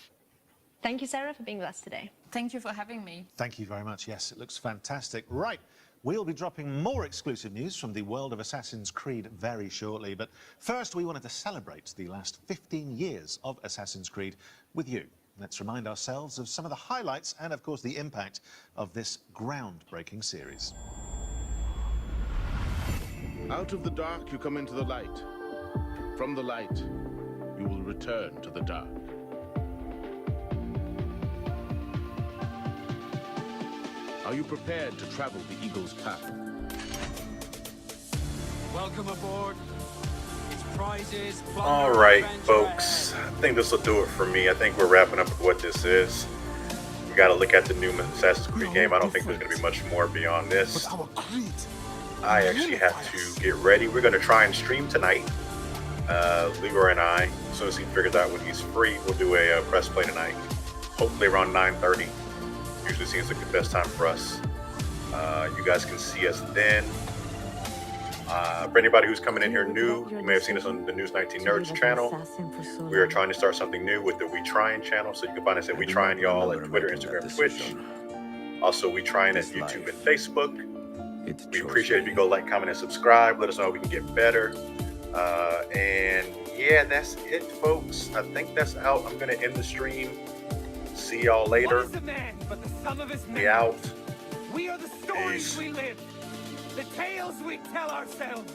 Thank you, Sarah, for being with us today. Thank you for having me. Thank you very much. Yes, it looks fantastic. Right, we'll be dropping more exclusive news from the world of Assassin's Creed very shortly. But first, we wanted to celebrate the last 15 years of Assassin's Creed with you. Let's remind ourselves of some of the highlights and, of course, the impact of this groundbreaking series. Out of the dark, you come into the light. From the light, you will return to the dark. Are you prepared to travel the Eagle's path? Welcome aboard. Prizes, all right, folks. I think this will do it for me. I think we're wrapping up with what this is. We got to look at the new Assassin's Creed game. I don't think there's going to be much more beyond this. I actually have to get ready. We're going to try and stream tonight. Leroy and I, as soon as he figures out when he's free, we'll do a press play tonight. Hopefully around 9:30. Usually seems like the best time for us. You guys can see us then. For anybody who's coming in here new, you may have seen us on the News 19 Nerds channel. We are trying to start something new with the We Trying channel, so you can find us at We Trying Y'all at Twitter, Instagram, Twitch. Also, We Trying at YouTube and Facebook. We appreciate if you go like, comment, and subscribe. Let us know how we can get better. And yeah, that's it, folks. I think that's out. I'm gonna end the stream. See y'all later. What is a man but the sum of his We out. We are the stories we live. The tales we tell ourselves.